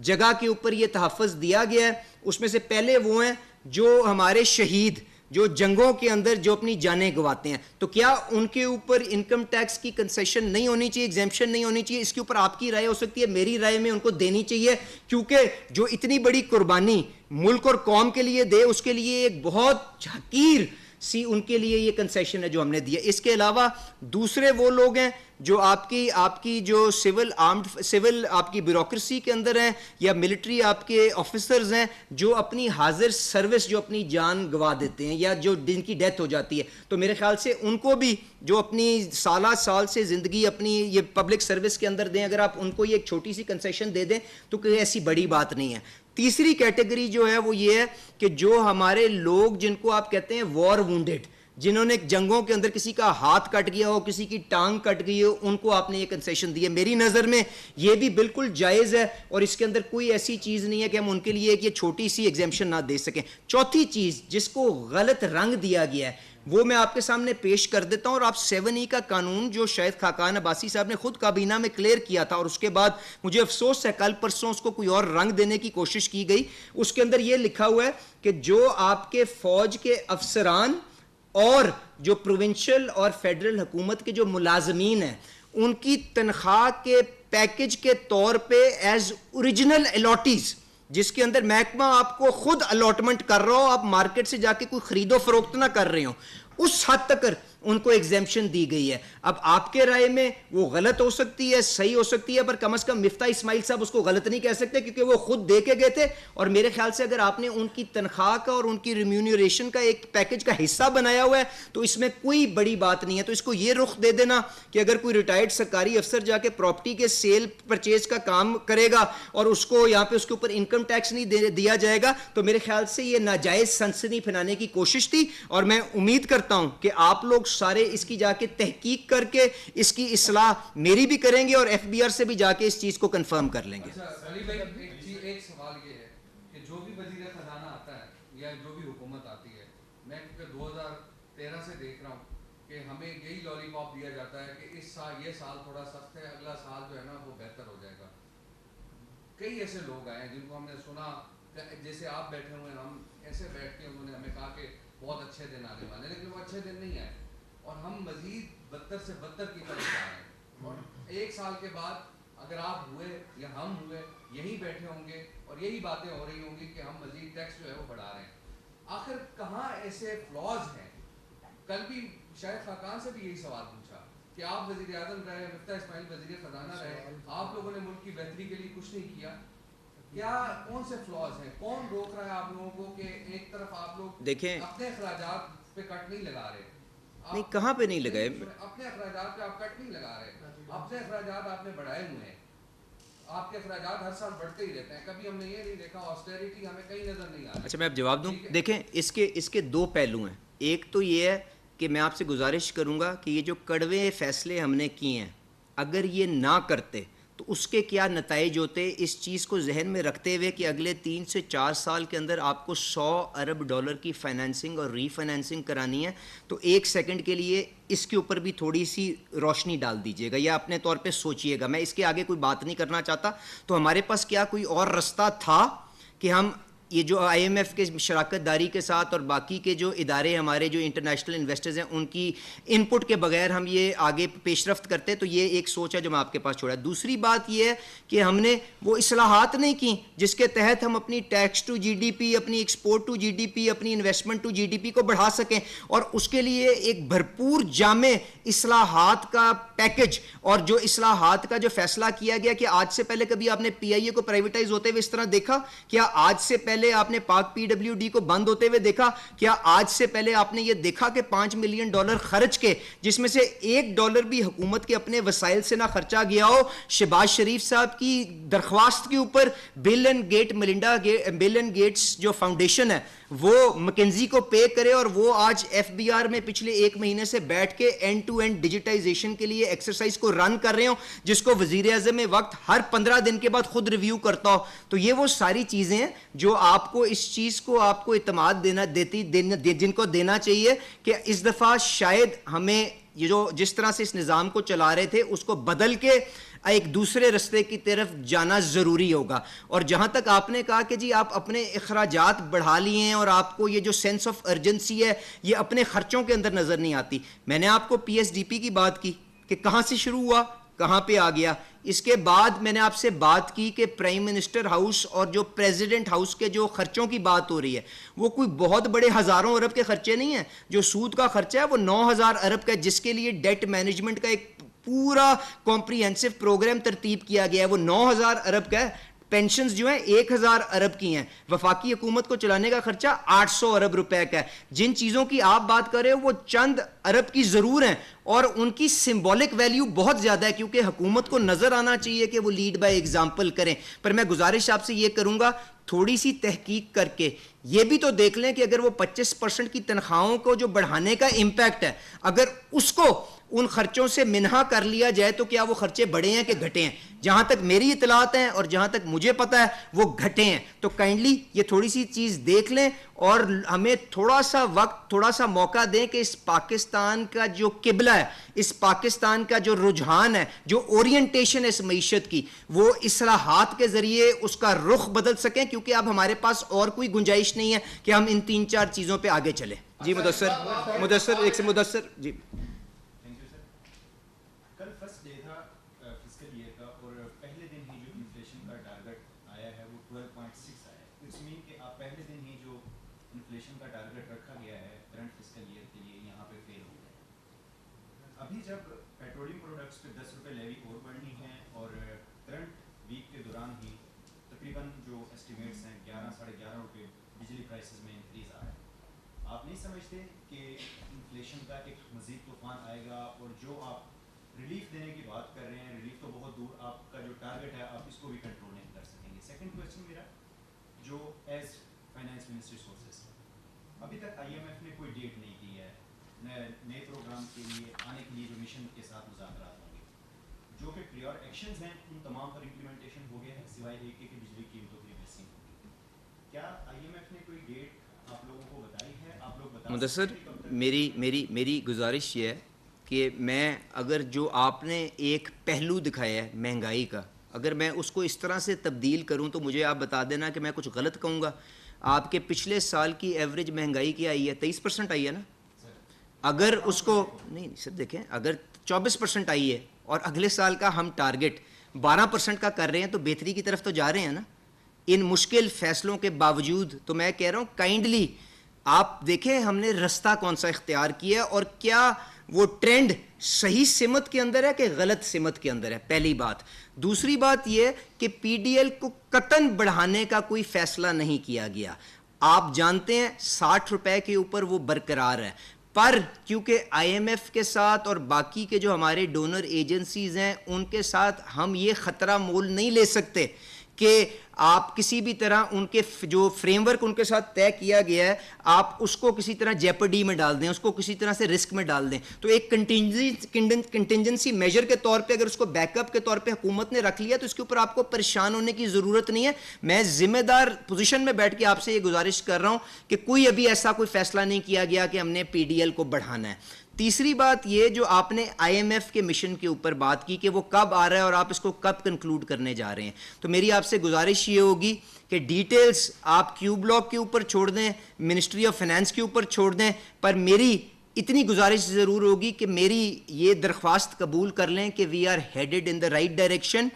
[SPEAKER 1] جگہ کے اوپر یہ تحفظ دیا گیا ہے. اس میں سے پہلے وہ ہیں جو ہمارے شہید جو جنگوں کے اندر جو اپنی جانیں گواتے ہیں, تو کیا ان کے اوپر انکم ٹیکس کی کنسیشن نہیں ہونی چاہیے, ایگزیمپشن نہیں ہونی چاہیے؟ اس کے اوپر آپ کی رائے ہو سکتی ہے, میری رائے میں ان کو دینی چاہیے, کیونکہ جو اتنی بڑی قربانی ملک اور قوم کے لیے دے اس کے لیے ایک بہت حقیر سی ان کے لیے یہ کنسیشن ہے جو ہم نے دیا. اس کے علاوہ دوسرے وہ لوگ ہیں جو آپ کی جو سول آپ کی بیوروکریسی کے اندر ہیں یا ملٹری آپ کے آفیسرز ہیں جو اپنی حاضر سروس جو اپنی جان گوا دیتے ہیں یا جو جن کی ڈیتھ ہو جاتی ہے, تو میرے خیال سے ان کو بھی جو اپنی سالہ سال سے زندگی اپنی یہ پبلک سروس کے اندر دیں, اگر آپ ان کو یہ ایک چھوٹی سی کنسیشن دے دیں تو کوئی ایسی بڑی بات نہیں ہے. تیسری کیٹیگری جو ہے وہ یہ ہے کہ جو ہمارے لوگ جن کو آپ کہتے ہیں وار وونڈڈ, جنہوں نے جنگوں کے اندر کسی کا ہاتھ کٹ گیا ہو, کسی کی ٹانگ کٹ گئی ہو, ان کو آپ نے یہ کنسیشن دی ہے. میری نظر میں یہ بھی بالکل جائز ہے اور اس کے اندر کوئی ایسی چیز نہیں ہے کہ ہم ان کے لیے ایک یہ چھوٹی سی ایگزیمپشن نہ دے سکیں. چوتھی چیز جس کو غلط رنگ دیا گیا ہے وہ میں آپ کے سامنے پیش کر دیتا ہوں, اور آپ 7E کا قانون جو شاہد خاقان عباسی صاحب نے خود کابینہ میں کلیئر کیا تھا اور اس کے بعد مجھے افسوس ہے کل پرسوں اس کو کوئی اور رنگ دینے کی کوشش کی گئی. اس کے اندر یہ لکھا ہوا ہے کہ جو آپ کے فوج کے افسران اور جو پروونشل اور فیڈرل حکومت کے جو ملازمین ہیں ان کی تنخواہ کے پیکج کے طور پہ ایز اوریجنل الاٹیز, جس کے اندر محکمہ آپ کو خود الاٹمنٹ کر رہا ہو, آپ مارکیٹ سے جا کے کوئی خرید و فروخت نہ کر رہے ہو, اس حد تک ان کو ایگزیمپشن دی گئی ہے. اب آپ کے رائے میں وہ غلط ہو سکتی ہے, صحیح ہو سکتی ہے, پر کم از کم مفتاح اسماعیل صاحب اس کو غلط نہیں کہہ سکتے کیونکہ وہ خود دے کے گئے تھے, اور میرے خیال سے اگر آپ نے ان کی تنخواہ کا اور ان کی ریمیونریشن کا ایک پیکج کا حصہ بنایا ہوا ہے تو اس میں کوئی بڑی بات نہیں ہے. تو اس کو یہ رخ دے دینا کہ اگر کوئی ریٹائرڈ سرکاری افسر جا کے پراپرٹی کے سیل پرچیز کا کام کرے گا اور اس کو یہاں پہ اس کے اوپر انکم ٹیکس نہیں دیا جائے گا, تو میرے خیال سے یہ ناجائز سنسنی پھیلانے کی کوشش تھی, اور میں امید کرتا ہوں کہ آپ لوگ سارے اس کی جا کے تحقیق کر کے اس کی اصلاح میری بھی کریں گے اور ایف بی آر سے بھی جا کے اس چیز کو کنفرم کر لیں گے.
[SPEAKER 3] ایک سوال یہ ہے کہ جو بھی وزیر خزانہ آتا ہے یا جو بھی حکومت آتی ہے, میں کیونکہ 2013 سے دیکھ رہا ہوں کہ ہمیں یہی لالی پاپ دیا جاتا ہے کہ اس سال یہ سال تھوڑا سخت ہے, اگلا سال جو ہے نا وہ بہتر ہو جائے گا. کئی ایسے لوگ آئے ہیں جن کو ہم نے سنا جیسے آپ بیٹھے ہوئے ہیں, ہم ایسے بیٹھ کے انہوں نے ہمیں کہا کہ بہت اچھے دن آنے والے ہیں, لیکن وہ اچھے دن نہیں آئے اور ہم مزید بدتر سے بدتر کی طرف جا رہے ہیں. اور ایک سال کے بعد اگر آپ ہوئے یا ہم ہوئے یہی بیٹھے ہوں گے اور یہی باتیں ہو رہی ہوں گی کہ ہم مزید ٹیکس جو ہے وہ بڑھا رہے ہیں. آخر کہاں ایسے فلاز ہیں؟ کل بھی شاہد خاقان سے بھی یہی سوال پوچھا کہ آپ وزیر اعظم رہے, مفتاح اسماعیل وزیر خزانہ رہے, آپ لوگوں نے ملک کی بہتری کے لیے کچھ نہیں کیا. کیا کون سے فلاز ہیں؟ کون روک رہا ہے آپ لوگوں کو کہ ایک طرف آپ لوگ
[SPEAKER 1] دیکھیں
[SPEAKER 3] اپنے اخراجات پہ کٹ نہیں لگا رہے,
[SPEAKER 1] نہیں کہاں پہ نہیں لگائے,
[SPEAKER 3] اپنے اخراجات پہ آپ کٹ نہیں لگا رہے, اپنے اخراجات آپ نے بڑھائے ہوئے ہیں. آپ کے اخراجات ہر سال بڑھتے ہی رہتے ہیں, کبھی ہم نے یہ نہیں دیکھا آسٹیریٹی ہمیں کہیں نظر نہیں آ رہی.
[SPEAKER 1] اچھا میں اب جواب دوں. دیکھیں اس کے 2 پہلو ہیں. ایک تو یہ ہے کہ میں آپ سے گزارش کروں گا کہ یہ جو کڑوے فیصلے ہم نے کیے ہیں اگر یہ نہ کرتے تو اس کے کیا نتائج ہوتے، اس چیز کو ذہن میں رکھتے ہوئے کہ اگلے 3 سے 4 سال کے اندر آپ کو $100 ارب کی فائنینسنگ اور ری فائنینسنگ کرانی ہے، تو ایک سیکنڈ کے لیے اس کے اوپر بھی تھوڑی سی روشنی ڈال دیجئے گا یا اپنے طور پہ سوچئے گا. میں اس کے آگے کوئی بات نہیں کرنا چاہتا. تو ہمارے پاس کیا کوئی اور رستہ تھا کہ ہم یہ جو آئی ایم ایف کے شراکت داری کے ساتھ اور باقی کے جو ادارے ہمارے جو انٹرنیشنل انویسٹرز ہیں ان کی ان پٹ کے بغیر ہم یہ آگے پیش رفت کرتے؟ تو یہ ایک سوچ ہے جو میں آپ کے پاس چھوڑا. دوسری بات یہ ہے کہ ہم نے وہ اصلاحات نہیں کی جس کے تحت ہم اپنی tax to G D P, اپنی export to G D P, اپنی investment to G D P کو بڑھا سکیں، اور اس کے لیے ایک بھرپور جامع اصلاحات کا پیکج اور جو اصلاحات کا جو فیصلہ کیا گیا کہ آج سے پہلے کبھی آپ نے پی آئی اے کو پرائیویٹائز ہوتے ہوئے اس طرح دیکھا؟ کیا آج سے پہلے آپ نے پاک پی ڈبلیو ڈی کو بند ہوتے ہوئے دیکھا؟ کیا آج سے پہلے آپ نے یہ دیکھا کہ $5 ملین خرچ کے جس میں سے $1 بھی حکومت کے اپنے وسائل سے نہ خرچا گیا ہو؟ شہباز شریف صاحب کی درخواست کے اوپر بل اینڈ گیٹس جو فاؤنڈیشن ہے وہ مکنزی کو پے کرے اور وہ آج ایف بی آر میں پچھلے 1 مہینے سے بیٹھ کے اینڈ ٹو اینڈ ڈیجیٹائزیشن کے لیے ایکسرسائز کو رن کر رہے ہوں، جس کو وزیر اعظم وقت ہر 15 دن کے بعد خود ریویو کرتا ہو. تو یہ وہ ساری چیزیں ہیں جو آپ کو اس چیز کو آپ کو اعتماد جن کو دینا چاہیے کہ اس دفعہ شاید ہمیں یہ جو جس طرح سے اس نظام کو چلا رہے تھے اس کو بدل کے ایک دوسرے رستے کی طرف جانا ضروری ہوگا. اور جہاں تک آپ نے کہا کہ جی آپ اپنے اخراجات بڑھا لیے ہیں اور آپ کو یہ جو سینس آف ارجنسی ہے یہ اپنے خرچوں کے اندر نظر نہیں آتی، میں نے آپ کو پی ایس ڈی پی کی بات کی کہ کہاں سے شروع ہوا کہاں پہ آ گیا. اس کے بعد میں نے آپ سے بات کی کہ پرائم منسٹر ہاؤس اور جو پریزیڈنٹ ہاؤس کے جو خرچوں کی بات ہو رہی ہے وہ کوئی بہت بڑے ہزاروں ارب کے خرچے نہیں ہیں. جو سود کا خرچہ ہے وہ 9,000 ارب کا ہے، جس کے لیے ڈیٹ مینجمنٹ کا ایک پورا کمپریہنسو پروگرام ترتیب کیا گیا ہے، وہ 9,000 ارب کا ہے. پینشنز جو ہیں 1,000 ارب کی ہیں. وفاقی حکومت کو چلانے کا خرچہ 800 ارب روپے کا ہے. جن چیزوں کی آپ بات کر رہے ہو وہ چند ارب کی ضرور ہیں اور ان کی سمبولک ویلیو بہت زیادہ ہے کیونکہ حکومت کو نظر آنا چاہیے کہ وہ لیڈ بائی ایگزامپل کریں. پر میں گزارش آپ سے یہ کروں گا تھوڑی سی تحقیق کر کے یہ بھی تو دیکھ لیں کہ اگر وہ 25% کی تنخواہوں کو جو بڑھانے کا امپیکٹ ہے اگر اس کو ان خرچوں سے منہا کر لیا جائے تو کیا وہ خرچے بڑھے ہیں کہ گھٹے ہیں؟ جہاں تک میری اطلاعات ہیں اور جہاں تک مجھے پتا ہے وہ گھٹے ہیں. تو کائنڈلی یہ تھوڑی سی چیز دیکھ لیں اور ہمیں تھوڑا سا وقت تھوڑا سا موقع دیں کہ اس پاکستان کا جو قبلہ ہے، اس پاکستان کا جو رجحان ہے، جو اورینٹیشن ہے اس معیشت کی، وہ اصلاحات کے ذریعے اس کا رخ بدل سکیں کیونکہ اب ہمارے پاس اور کوئی گنجائش نہیں ہے کہ ہم ان 3-4 چیزوں پہ آگے چلیں. جی مدثر ایک سے مدثر جی.
[SPEAKER 4] ابھی جب پیٹرولیم پروڈکٹس پہ 10 روپے لیوی اور بڑھنی ہے اور کرنٹ ویک کے دوران ہی تقریباً جو اسٹیمیٹس ہیں 11-11.5 روپے بجلی پرائسز میں انکریز آ رہا ہے، آپ نہیں سمجھتے کہ انفلیشن کا ایک مزید طوفان آئے گا؟ اور جو آپ ریلیف دینے کی بات کر رہے ہیں، ریلیف تو بہت دور، آپ کا جو ٹارگیٹ ہے آپ اس کو بھی کنٹرول نہیں کر سکیں گے. سیکنڈ کویسچن میرا، جو ایز فائنانس منسٹری سورسز ابھی تک آئی ایم ایف نے کوئی ڈیٹ نہیں دی ہے نئے پروگرام کے لیے آنے کے لیے جو مشن کے ساتھ مذاکرات ہوں گے، جو کہ پریور ایکشنز ہیں ان تمام پر امپلیمنٹیشن ہو گیا ہے سوائے ایک کہ بجلی قیمتوں کی ویسنگ ہوگی. کیا آئی ایم ایف نے کوئی ڈیٹ آپ لوگوں کو بتائی ہے؟ آپ لوگ بتا
[SPEAKER 1] مدثر میری گزارش یہ ہے کہ میں اگر جو آپ نے ایک پہلو دکھایا ہے مہنگائی کا، اگر میں اس کو اس طرح سے تبدیل کروں تو مجھے آپ بتا دینا کہ میں کچھ غلط کہوں گا. آپ کے پچھلے سال کی ایوریج مہنگائی کیا آئی ہے؟ 23% آئی ہے نا. اگر اس کو نہیں سر دیکھیں، اگر 24% آئی ہے اور اگلے سال کا ہم ٹارگٹ 12% کا کر رہے ہیں تو بہتری کی طرف تو جا رہے ہیں نا ان مشکل فیصلوں کے باوجود. تو میں کہہ رہا ہوں کائنڈلی آپ دیکھیں ہم نے رستہ کون سا اختیار کیا ہے اور کیا وہ ٹرینڈ صحیح سمت کے اندر ہے کہ غلط سمت کے اندر ہے، پہلی بات. دوسری بات یہ کہ پی ڈی ایل کو قطعاً بڑھانے کا کوئی فیصلہ نہیں کیا گیا. آپ جانتے ہیں 60 روپے کے اوپر وہ برقرار ہے، پر کیونکہ آئی ایم ایف کے ساتھ اور باقی کے جو ہمارے ڈونر ایجنسیز ہیں ان کے ساتھ ہم یہ خطرہ مول نہیں لے سکتے کہ آپ کسی بھی طرح ان کے جو فریم ورک ان کے ساتھ طے کیا گیا ہے آپ اس کو کسی طرح جیپرڈی میں ڈال دیں, اس کو کسی طرح سے رسک میں ڈال دیں. تو ایک کنٹینجنسی میجر کے طور پہ اگر اس کو بیک اپ کے طور پہ حکومت نے رکھ لیا تو اس کے اوپر آپ کو پریشان ہونے کی ضرورت نہیں ہے. میں ذمہ دار پوزیشن میں بیٹھ کے آپ سے یہ گزارش کر رہا ہوں کہ کوئی ابھی ایسا کوئی فیصلہ نہیں کیا گیا کہ ہم نے پی ڈی ایل کو بڑھانا ہے. تیسری بات یہ جو آپ نے آئی ایم ایف کے مشن کے اوپر بات کی کہ وہ کب آ رہا ہے اور آپ اس کو کب کنکلوڈ کرنے جا رہے ہیں, تو میری آپ سے گزارش یہ ہوگی کہ ڈیٹیلز آپ کیو بلاک کے اوپر چھوڑ دیں, منسٹری آف فائنانس کے اوپر چھوڑ دیں, پر میری اتنی گزارش ضرور ہوگی کہ میری یہ درخواست قبول کر لیں کہ we are headed in the right direction,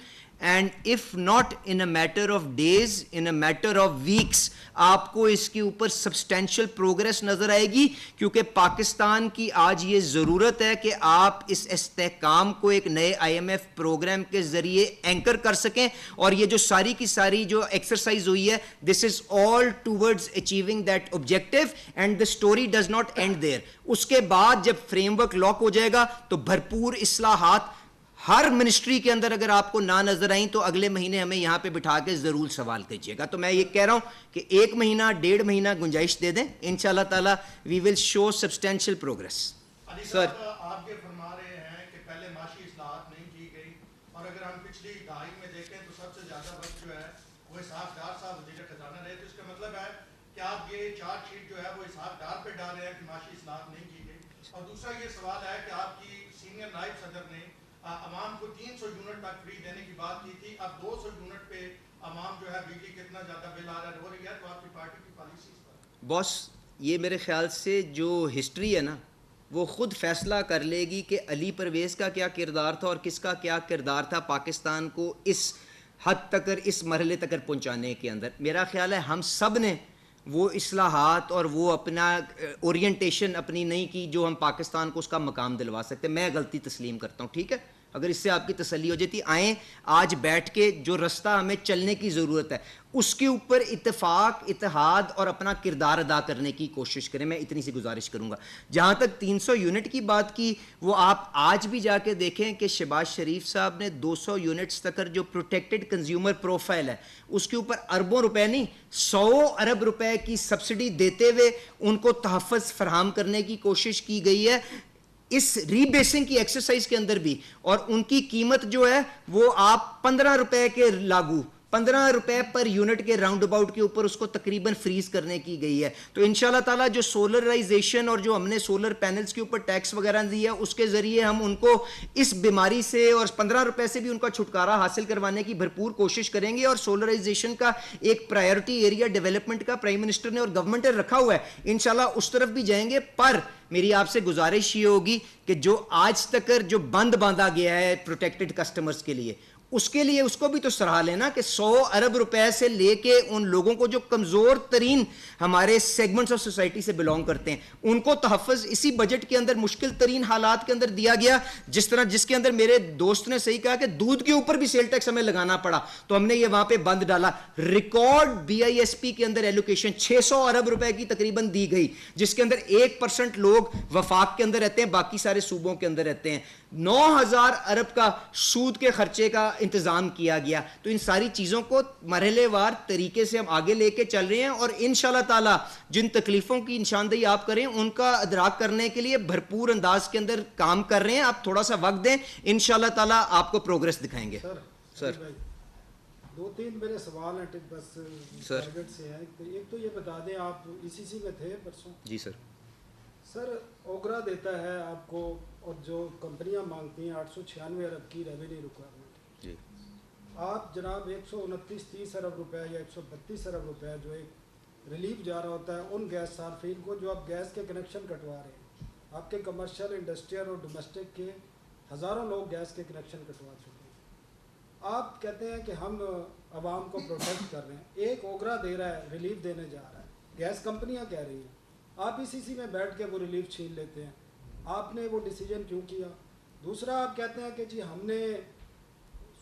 [SPEAKER 1] and if not in a matter of days, in a matter of weeks آپ کو اس کے اوپر سبسٹینشیل پروگریس نظر آئے گی, کیونکہ پاکستان کی آج یہ ضرورت ہے کہ آپ اس استحکام کو ایک نئے آئی ایم ایف پروگرام کے ذریعے اینکر کر سکیں. اور یہ جو ساری کی ساری جو ایکسرسائز ہوئی ہے, this is all towards achieving that objective, and the story does not end there. اس کے بعد جب فریم ورک لاک ہو جائے گا تو بھرپور اصلاحات ہر منسٹری کے اندر اگر آپ کو نہ نظر آئیں تو اگلے مہینے ہمیں یہاں پہ بٹھا کے ضرور سوال کیجیے گا. تو میں یہ کہہ رہا ہوں کہ 1 مہینہ 1.5 مہینہ گنجائش دے دیں, انشاءاللہ تعالی وی ول شو سبسٹینشیل پروگریس.
[SPEAKER 5] سر آپ یہ فرما رہے ہیں کہ پہلے معاشی اصلاحات نہیں کی گئی, اور اگر ہم پچھلی دہائی میں دیکھیں تو سب سے زیادہ وقت جو ہے وہ اسحاق ڈار صاحب وزیر خزانہ رہے. تو اس کا مطلب ہے کہ آپ یہ چارج شیٹ جو ہے وہ اسحاق ڈار پہ ڈال رہے ہیں کہ معاشی اصلاحات نہیں کی گئی. اور دوسرا یہ سوال ہے کہ آپ کی سینئر نائب صدر نے عوام کو 300 یونٹ تک فری دینے کی بات کی تھی, اب 200 یونٹ پہ عوام جو ہے بجلی کتنا زیادہ بل آ رہا ہے, تو آپ کی پارٹی کی پالیسی اس پر
[SPEAKER 1] باس یہ میرے خیال سے جو ہسٹری ہے نا وہ خود فیصلہ کر لے گی کہ علی پرویز کا کیا کردار تھا اور کس کا کیا کردار تھا پاکستان کو اس حد تک اس مرحلے تک پہنچانے کے اندر. میرا خیال ہے ہم سب نے وہ اصلاحات اور وہ اپنا اورینٹیشن اپنی نہیں کی جو ہم پاکستان کو اس کا مقام دلوا سکتے. میں غلطی تسلیم کرتا ہوں, ٹھیک ہے, اگر اس سے آپ کی تسلی ہو جاتی. آئیں آج بیٹھ کے جو رستہ ہمیں چلنے کی ضرورت ہے اس کے اوپر اتفاق, اتحاد اور اپنا کردار ادا کرنے کی کوشش کریں. میں اتنی سی گزارش کروں گا. جہاں تک 300 یونٹ کی بات کی, وہ آپ آج بھی جا کے دیکھیں کہ شہباز شریف صاحب نے 200 یونٹس تک جو پروٹیکٹڈ کنزیومر پروفائل ہے اس کے اوپر اربوں روپے نہیں 100 ارب روپے کی سبسڈی دیتے ہوئے ان کو تحفظ فراہم کرنے کی کوشش کی گئی ہے اس ری بیسنگ کی ایکسرسائز کے اندر بھی. اور ان کی قیمت جو ہے وہ آپ 15 روپے کے لاگو 15 روپے پر یونٹ کے راؤنڈ اباؤٹ کے اوپر اس کو تقریباً فریز کرنے کی گئی ہے. تو انشاءاللہ تعالیٰ جو سولرائزیشن اور جو ہم نے سولر پینلز کے اوپر ٹیکس وغیرہ دیا اس کے ذریعے ہم ان کو اس بیماری سے اور 15 روپے سے بھی ان کا چھٹکارا حاصل کروانے کی بھرپور کوشش کریں گے. اور سولرائزیشن کا ایک پرائیورٹی ایریا ڈیولپمنٹ کا پرائم منسٹر نے اور گورنمنٹ نے رکھا ہوا ہے, انشاءاللہ اس طرف بھی جائیں گے. پر میری آپ سے گزارش یہ ہوگی کہ جو آج تک جو بند باندھا گیا ہے پروٹیکٹڈ کسٹمرز کے لیے اس کے لیے اس کو بھی تو سراہ لینا کہ 100 ارب روپے سے لے کے ان لوگوں کو جو کمزور ترین ہمارے سیگمنٹس آف سوسائٹی سے بلونگ کرتے ہیں ان کو تحفظ اسی بجٹ کے اندر مشکل ترین حالات کے اندر دیا گیا. جس کے اندر میرے دوست نے صحیح کہا کہ دودھ کے اوپر بھی سیل ٹیکس ہمیں لگانا پڑا تو ہم نے یہ وہاں پہ بند ڈالا. Record B I S P کے اندر ایلوکیشن 600 ارب روپے کی تقریباً دی گئی, جس کے اندر 1% لوگ وفاق کے اندر رہتے ہیں, باقی سارے صوبوں کے اندر رہتے ہیں. 9000 ارب کا سود کے خرچے کا انتظام کیا گیا. تو ان ساری چیزوں کو مرحلے وار طریقے سے ہم آگے لے کے چل رہے ہیں اور انشاءاللہ تعالی جن تکلیفوں کی نشاندہی آپ کریں ان کا ادراک کرنے کے لیے بھرپور انداز کے اندر کام کر رہے ہیں. آپ تھوڑا سا وقت دیں, انشاءاللہ تعالی آپ کو پروگریس دکھائیں گے. سر
[SPEAKER 6] 2-3 میرے سوال ہیں بس ٹارگٹ سے ہیں. ایک تو یہ بتا دیں آپ ای سی سی میں تھے پرسوں؟
[SPEAKER 1] جی سر.
[SPEAKER 6] سر اوگرا دیتا ہے آپ کو اور جو کمپنیاں مانگتی ہیں 896 ارب کی ریونیو ریکوائرمنٹ,
[SPEAKER 1] جی
[SPEAKER 6] آپ جناب 129-30 ارب روپے یا 132 ارب روپے جو ایک ریلیف جا رہا ہوتا ہے ان گیس صارفین کو جو آپ گیس کے کنیکشن کٹوا رہے ہیں. آپ کے کمرشل, انڈسٹریل اور ڈومیسٹک کے ہزاروں لوگ گیس کے کنیکشن کٹوا چکے ہیں. آپ کہتے ہیں کہ ہم عوام کو پروٹیکٹ کر رہے ہیں, ایک اوگرا دے رہا ہے, ریلیف دینے جا رہا ہے, گیس کمپنیاں کہہ رہی ہیں, آپ ای سی میں بیٹھ کے وہ ریلیف چھین لیتے ہیں. آپ نے وہ ڈیسیجن کیوں کیا؟ دوسرا آپ کہتے ہیں کہ جی ہم نے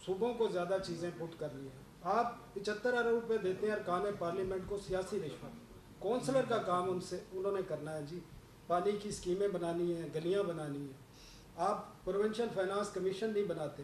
[SPEAKER 6] صوبوں کو زیادہ چیزیں پٹ کر لی ہیں. آپ 75 ارب روپے دیتے ہیں ارکان پارلیمنٹ کو سیاسی رشوت. کونسلر کا کام انہوں نے کرنا ہے جی, پانی کی اسکیمیں بنانی ہیں, گلیاں بنانی ہیں. آپ پروونشل فائنانس کمیشن نہیں بناتے.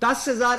[SPEAKER 1] 10,000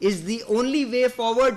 [SPEAKER 1] is the only way forward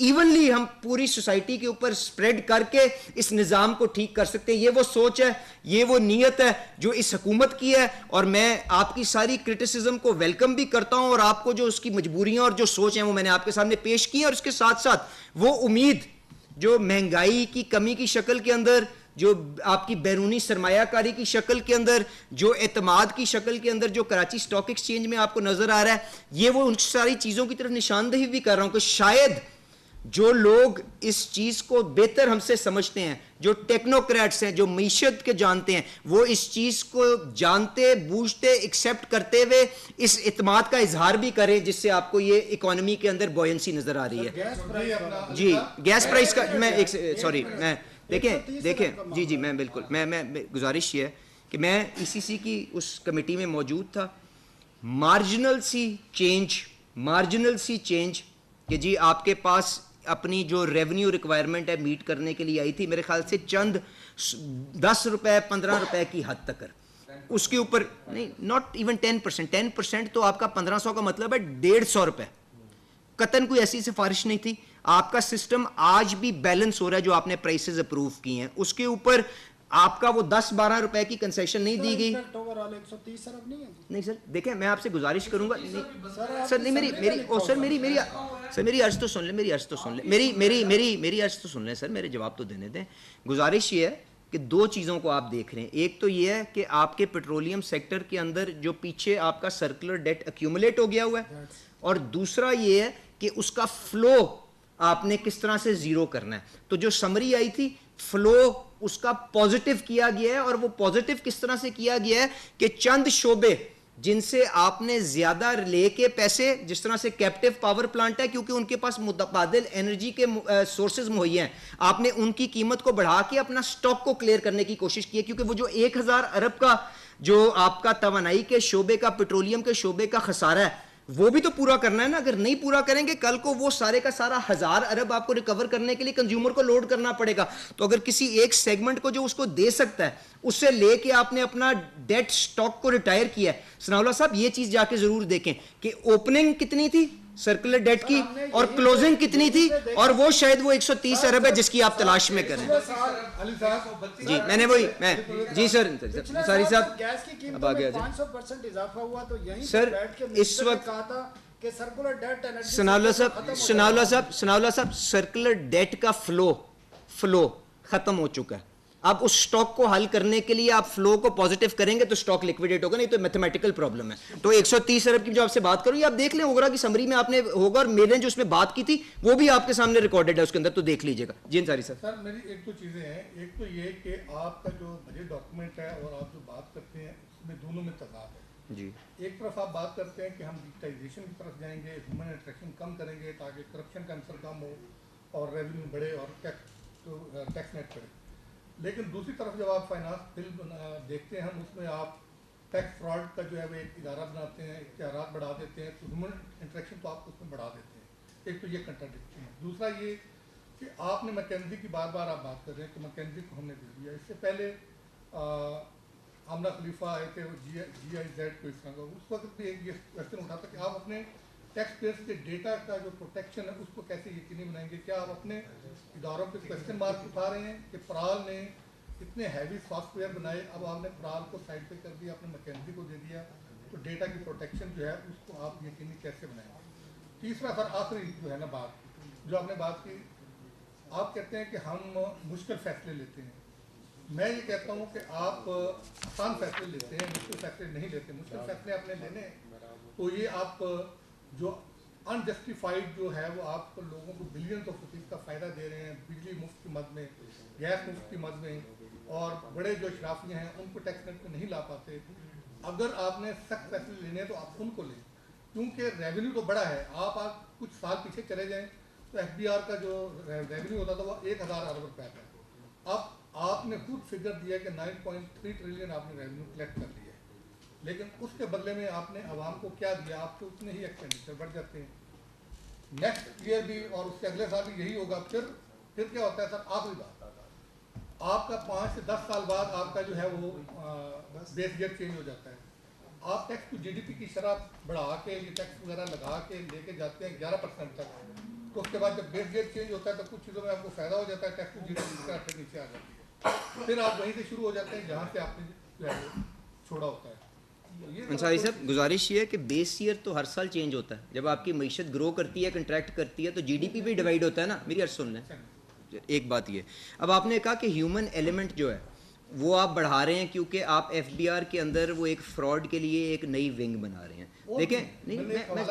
[SPEAKER 1] evenly ہم پوری سوسائٹی کے اوپر سپریڈ کر کے اس نظام کو ٹھیک کر سکتے ہیں. یہ وہ سوچ ہے, یہ وہ نیت ہے جو اس حکومت کی ہے, اور میں آپ کی ساری کرٹیسزم کو ویلکم بھی کرتا ہوں, اور آپ کو جو اس کی مجبوریاں اور جو سوچ ہیں وہ میں نے آپ کے سامنے پیش کی ہیں, اور اس کے ساتھ ساتھ وہ امید جو مہنگائی کی کمی کی شکل کے اندر, جو آپ کی بیرونی سرمایہ کاری کی شکل کے اندر, جو اعتماد کی شکل کے اندر جو کراچی سٹاک ایکسچینج میں آپ کو نظر آ رہا ہے, یہ وہ ان ساری چیزوں کی طرف نشاندہی بھی کر رہا ہوں کہ شاید جو لوگ اس چیز کو بہتر ہم سے سمجھتے ہیں, جو ٹیکنوکریٹس ہیں, جو معیشت کے جانتے ہیں, وہ اس چیز کو جانتے بوجھتے ایکسیپٹ کرتے ہوئے اس اعتماد کا اظہار بھی کریں, جس سے آپ کو یہ اکانومی کے اندر بوئنسی نظر آ رہی ہے. جی گیس پرائس کا میں ایک سوری میں دیکھیں جی میں بالکل میں گزارش یہ ہے کہ میں ای سی سی کی اس کمیٹی میں موجود تھا. مارجنل سی چینج کہ جی آپ کے پاس اپنی جو ریونیو ریکوائرمنٹ ہے میٹ کرنے کے لیے آئی تھی, میرے خیال سے چند 10 روپے 15 روپے کی حد تک, اس کے اوپر نہیں, ناٹ ایون 10%. تو آپ کا 1500 کا مطلب ہے 150 روپے. قطن کوئی ایسی سفارش نہیں تھی. آپ کا سسٹم آج بھی بیلنس ہو رہا ہے جو آپ نے پرائسز اپروو کی ہیں, اس کے اوپر آپ کا وہ 10-12 روپے کی کنسیشن نہیں دی گئی. نہیں سر دیکھیں, میں آپ سے گزارش کروں گا, سر نہیں میری عرض تو سن لیں, میری عرض تو سن لیں سر, میرے جواب تو دینے دیں. گزارش یہ ہے کہ دو چیزوں کو آپ دیکھ رہے ہیں. ایک تو یہ ہے کہ آپ کے پیٹرولیم سیکٹر کے اندر جو پیچھے آپ کا سرکولر ڈیٹ ایکیومولیٹ ہو گیا ہوا ہے, اور دوسرا یہ ہے کہ اس کا فلو آپ نے کس طرح سے زیرو کرنا ہے. تو جو سمری آئی تھی, فلو اس کا پازیٹیو کیا گیا ہے, اور وہ پازیٹیو کس طرح سے کیا گیا ہے کہ چند شعبے جن سے آپ نے زیادہ لے کے پیسے, جس طرح سے کیپٹیو پاور پلانٹ ہے کیونکہ ان کے پاس متبادل انرجی کے سورسز مہیا ہیں, آپ نے ان کی قیمت کو بڑھا کے اپنا سٹاک کو کلیئر کرنے کی کوشش کی ہے, کیونکہ وہ جو 1000 ارب کا جو آپ کا توانائی کے شعبے کا, پیٹرولیم کے شعبے کا خسارہ ہے, وہ بھی تو پورا کرنا ہے نا. اگر نہیں پورا کریں گے کل کو وہ سارے کا سارا 1000 ارب آپ کو ریکور کرنے کے لیے کنزیومر کو لوڈ کرنا پڑے گا. تو اگر کسی ایک سیگمنٹ کو جو اس کو دے سکتا ہے اس سے لے کے آپ نے اپنا ڈیٹ سٹاک کو ریٹائر کیا ہے. ثناء اللہ صاحب یہ چیز جا کے ضرور دیکھیں کہ اوپننگ کتنی تھی سرکولر ڈیٹ کی اور کلوزنگ کتنی تھی, اور وہ شاید وہ 130 ارب ہے جس کی آپ تلاش میں کریں. جی میں نے وہی میں جی سر ساری صاحب اب آگے
[SPEAKER 6] 500% اضافہ ہوا تو یہیں
[SPEAKER 1] سر اس وقت
[SPEAKER 6] کہ سرکولر ڈیٹ
[SPEAKER 1] ثناء اللہ صاحب سرکولر ڈیٹ کا فلو ختم ہو چکا ہے. اب اس سٹاک کو حل کرنے کے لیے آپ فلو کو پازیٹیو کریں گے تو سٹاک لیکویڈیٹ ہوگا, نہیں تو میتھمیٹیکل پرابلم ہے. تو 130 ارب کی جو آپ سے بات کروں, یہ آپ دیکھ لیں اوگرا کی سمری میں آپ نے ہوگا, اور میں نے جو اس میں بات کی تھی وہ بھی آپ کے سامنے ریکارڈڈ ہے اس کے اندر, تو دیکھ لیجیے گا. جی انصاری صاحب.
[SPEAKER 5] سر میری ایک دو چیزیں ہیں. ایک تو یہ کہ آپ کا جو بجٹ ڈاکومنٹ ہے اور آپ جو بات کرتے ہیں اس میں دونوں میں تضاد ہے.
[SPEAKER 1] جی
[SPEAKER 5] ایک طرف آپ بات کرتے ہیں کہ ہم ڈیجیٹائزیشن کی طرف جائیں گے, ہیومن انٹریکشن کم کریں گے تاکہ کرپشن کا عنصر کم ہو اور ریونیو بڑھے اور ٹیکس نیٹ بڑھے. لیکن دوسری طرف جب آپ فائنانس بل دیکھتے ہیں ہم, اس میں آپ ٹیکس فراڈ کا جو ہے وہ ایک ادارہ بناتے ہیں, اختیارات بڑھا دیتے ہیں, تو ہیومن انٹریکشن تو آپ اس میں بڑھا دیتے ہیں. ایک تو یہ کنٹراڈکشن ہے. دوسرا یہ کہ آپ نے میکنزی کی بار بار آپ بات کر رہے ہیں کہ میکنزی کو ہم نے دے دیا. اس سے پہلے آمنہ خلیفہ آئے تھے, جی آئی زیڈ کو اس طرح کا, اس وقت بھی ایک یہ کوشچن اٹھا تھا کہ آپ اپنے ٹیکس پیئرس کے ڈیٹا کا جو پروٹیکشن ہے اس کو کیسے یقینی بنائیں گے. کیا آپ اپنے اداروں پہ کوشچن مارک اٹھا رہے ہیں کہ پرال نے اتنے ہیوی سافٹ ویئر بنائے, اب آپ نے پرال کو سائڈ پہ کر دیا, اپنے میکنزی کو دے دیا, تو ڈیٹا کی پروٹیکشن جو ہے اس کو آپ یقینی کیسے بنائیں گے. تیسرا سر آخری جو ہے نا بات جو آپ نے بات کی, آپ کہتے ہیں کہ ہم مشکل فیصلے لیتے ہیں. میں یہ کہتا ہوں کہ آپ آسان فیصلے لیتے ہیں, مشکل فیصلے نہیں لیتے. مشکل فیصلے آپ نے لینے تو یہ آپ جو انجسٹیفائڈ جو ہے وہ آپ لوگوں کو بلین آف روپیز کا فائدہ دے رہے ہیں, بجلی مفت کی مد میں, گیس مفت کی مد میں, اور بڑے جو اشرافیہ ہیں ان کو ٹیکس نیٹ میں نہیں لا پاتے. اگر آپ نے سخت فیصلے لینے تو آپ ان کو لیں, کیونکہ ریونیو تو بڑا ہے. آپ کچھ سال پیچھے چلے جائیں تو ایف بی آر کا جو ریونیو ہوتا تھا وہ 1000 ارب روپے کا. اب آپ نے خود فگر دیا کہ 9.3 ٹریلین آپ نے ریونیو کلیکٹ کر لیا ہے, لیکن اس کے بدلے میں آپ نے عوام کو کیا دیا, آپ کے اتنے ہی ایکسپینڈیچر بڑھ جاتے ہیں. نیکسٹ ایئر بھی اور اس کے اگلے سال بھی یہی ہوگا. پھر کیا ہوتا ہے سر, آخری بات آپ کا 5 سے 10 سال بعد آپ کا جو ہے وہ بیس ایئر چینج ہو جاتا ہے. آپ ٹیکس کو جی ڈی پی کی شرح بڑھا کے یہ ٹیکس وغیرہ لگا کے لے کے جاتے ہیں 11% تک,
[SPEAKER 7] تو اس کے بعد جب بیس ریٹ چینج ہوتا ہے تو کچھ چیزوں میں آپ کو فائدہ ہو جاتا ہے, tax to G D P سے نیچے آ جاتی ہے, پھر آپ وہیں سے شروع ہو جاتے ہیں جہاں سے آپ نے جو ہے چھوڑا ہوتا ہے.
[SPEAKER 1] انصاری صاحب گزارش یہ ہے کہ بیس ایئر تو ہر سال چینج ہوتا ہے, جب آپ کی معیشت گرو کرتی ہے, کنٹریکٹ کرتی ہے, تو جی ڈی پی بھی ڈیوائڈ ہوتا ہے نا. میری عرض سن لیں ایک بات یہ, اب آپ نے کہا کہ ہیومن ایلیمنٹ جو ہے وہ آپ بڑھا رہے ہیں کیونکہ آپ ایف بی آر کے اندر وہ ایک فراڈ کے لیے ایک نئی ونگ بنا رہے ہیں. دیکھیں نہیں,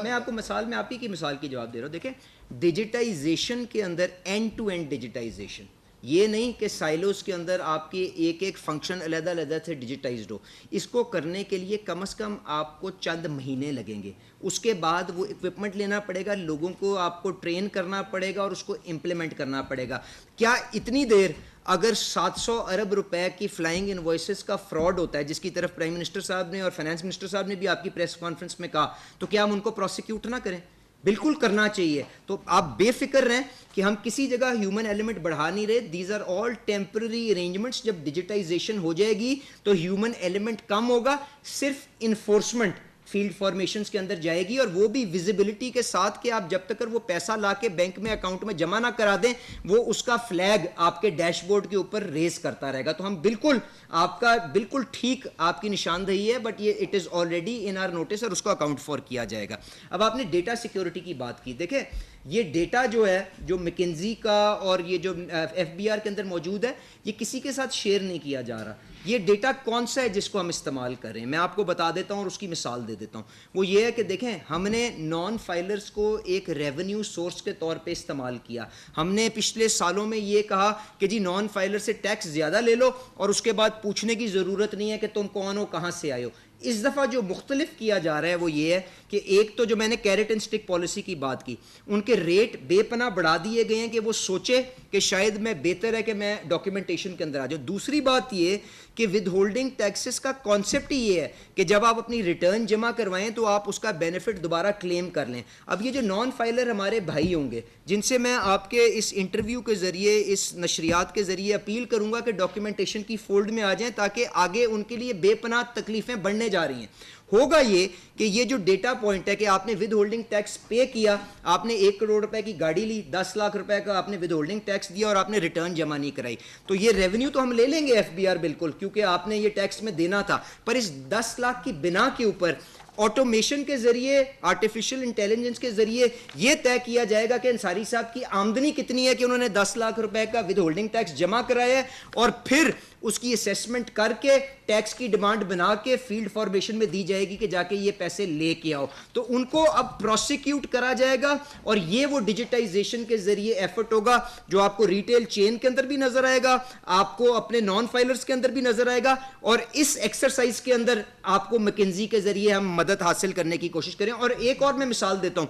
[SPEAKER 1] میں آپ کو مثال, میں آپ ہی کی مثال کی جواب دے رہا ہوں. دیکھیں ڈیجیٹائزیشن کے اندر اینڈ ٹو اینڈ ڈیجیٹائزیشن, یہ نہیں کہ سائلوز کے اندر آپ کے ایک ایک فنکشن علیحدہ علیحدہ سے ڈیجیٹائزڈ ہو. اس کو کرنے کے لیے کم از کم آپ کو چند مہینے لگیں گے. اس کے بعد وہ اکوپمنٹ لینا پڑے گا, لوگوں کو آپ کو ٹرین کرنا پڑے گا اور اس کو امپلیمنٹ کرنا پڑے گا. کیا اتنی دیر اگر 700 ارب روپے کی فلائنگ انوائسز کا فراڈ ہوتا ہے, جس کی طرف پرائم منسٹر صاحب نے اور فائنانس منسٹر صاحب نے بھی آپ کی پریس کانفرنس میں کہا, تو کیا ہم ان کو پروسیکیوٹ نہ کریں؟ بالکل کرنا چاہیے. تو آپ بے فکر رہیں کہ ہم کسی جگہ ہیومن ایلیمنٹ بڑھا نہیں رہے. These are all temporary arrangements. جب ڈیجیٹائزیشن ہو جائے گی تو ہیومن ایلیمنٹ کم ہوگا, صرف انفورسمنٹ فیلڈ فارمیشنز کے اندر جائے گی, اور وہ بھی ویزیبلٹی کے ساتھ کہ آپ جب تک وہ پیسہ لا کے بینک میں اکاؤنٹ میں جمع نہ کرا دیں, وہ اس کا فلیگ آپ کے ڈیش بورڈ کے اوپر ریز کرتا رہے گا. تو ہم بالکل آپ کا بالکل ٹھیک آپ کی نشاندہی ہے, بٹ یہ it is already in our notice اور اس کو اکاؤنٹ فار کیا جائے گا. اب آپ نے ڈیٹا سیکیورٹی کی بات کی. دیکھیں یہ ڈیٹا جو ہے جو مکنزی کا اور یہ جو ایف بی آر کے اندر موجود ہے, یہ کسی کے ساتھ شیئر نہیں کیا جا رہا. یہ ڈیٹا کون سا ہے جس کو ہم استعمال کر رہے ہیں؟ میں آپ کو بتا دیتا ہوں اور اس کی مثال دے دیتا ہوں. وہ یہ ہے کہ دیکھیں ہم نے نان فائلرز کو ایک ریونیو سورس کے طور پہ استعمال کیا. ہم نے پچھلے سالوں میں یہ کہا کہ جی نان فائلر سے ٹیکس زیادہ لے لو اور اس کے بعد پوچھنے کی ضرورت نہیں ہے کہ تم کون ہو, کہاں سے آئے ہو. اس دفعہ جو مختلف کیا جا رہا ہے وہ یہ ہے کہ ایک تو جو میں نے کیرٹ اینڈ سٹک پالیسی کی بات کی, ان کے ریٹ بے پناہ بڑھا دیے گئے ہیں کہ وہ سوچے کہ شاید میں بہتر ہے کہ میں ڈاکیومنٹیشن کے اندر آ جاؤں. دوسری بات یہ کہ ود ہولڈنگ ٹیکسز کا کانسیپٹ ہی یہ ہے کہ جب آپ اپنی ریٹرن جمع کروائیں تو آپ اس کا بینیفٹ دوبارہ کلیم کر لیں. اب یہ جو نان فائلر ہمارے بھائی ہوں گے, جن سے میں آپ کے اس انٹرویو کے ذریعے, اس نشریات کے ذریعے اپیل کروں گا کہ ڈاکیومنٹیشن کی فولڈ میں آ جائیں, تاکہ آگے ان کے لیے بے پناہ تکلیفیں بڑھنے جا رہی ہیں. ہوگا یہ کہ یہ جو ڈیٹا پوائنٹ ہے کہ آپ نے ود ہولڈنگ ٹیکس پے کیا, آپ نے 1 کروڑ روپے کی گاڑی لی, 10 لاکھ روپے کا آپ نے ود ہولڈنگ ٹیکس دیا اور آپ نے ریٹرن جمع نہیں کرائی, تو یہ ریونیو تو ہم لے لیں گے ایف بی آر بالکل, کیونکہ آپ نے یہ ٹیکس میں دینا تھا. پر اس 10 لاکھ کی بنا کے اوپر آٹومیشن کے ذریعے, آرٹیفیشل انٹیلیجنس کے ذریعے یہ طے کیا جائے گا کہ انصاری صاحب کی آمدنی کتنی ہے کہ انہوں نے 10 لاکھ روپے کا ود ہولڈنگ ٹیکس جمع کرایا ہے, اور پھر اس کی اسیسمنٹ کر کے ٹیکس کی ڈیمانڈ بنا کے فیلڈ فارمیشن میں دی جائے گی کہ جا کے یہ پیسے لے کے آؤ. تو ان کو اب پروسیکیوٹ کرا جائے گا, اور یہ وہ ڈیجیٹائزیشن کے ذریعے ایفرٹ ہوگا جو آپ کو ریٹیل چین کے اندر بھی نظر آئے گا, آپ کو اپنے نان فائلرز کے اندر بھی نظر آئے گا, اور اس ایکسرسائز کے اندر آپ کو مکنزی کے ذریعے ہم مدد حاصل کرنے کی کوشش کریں. اور ایک اور میں مثال دیتا ہوں,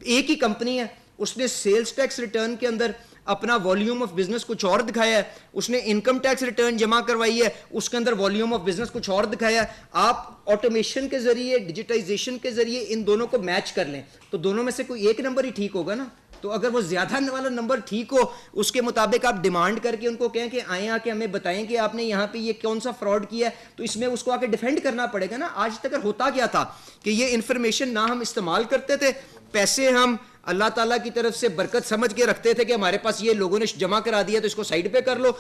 [SPEAKER 1] ایک ہی کمپنی ہے, اس نے سیلز ٹیکس ریٹرن کے اندر اپنا والیوم آف بزنس کچھ اور دکھایا ہے, اس نے انکم ٹیکس ریٹرن جمع کروائی ہے, اس کے اندر والیوم آف بزنس کچھ اور دکھایا ہے. آپ آٹومیشن کے ذریعے, ڈیجیٹائزیشن کے ذریعے ان دونوں کو میچ کر لیں تو دونوں میں سے کوئی ایک نمبر ہی ٹھیک ہوگا نا. تو اگر وہ زیادہ والا نمبر ٹھیک ہو, اس کے مطابق آپ ڈیمانڈ کر کے ان کو کہیں کہ آئیں آ کے ہمیں بتائیں کہ آپ نے یہاں پہ یہ کون سا فراڈ کیا ہے, تو اس میں اس کو آ کے ڈیفینڈ کرنا پڑے گا نا. آج تک ہوتا کیا تھا کہ یہ انفارمیشن نہ ہم استعمال کرتے تھے, پیسے ہم اللہ تعالیٰ کی طرف سے برکت سمجھ کے رکھتے تھے کہ ہمارے پاس یہ لوگوں نے جمع کرا دیا تو اس کو سائڈ پہ کر لو,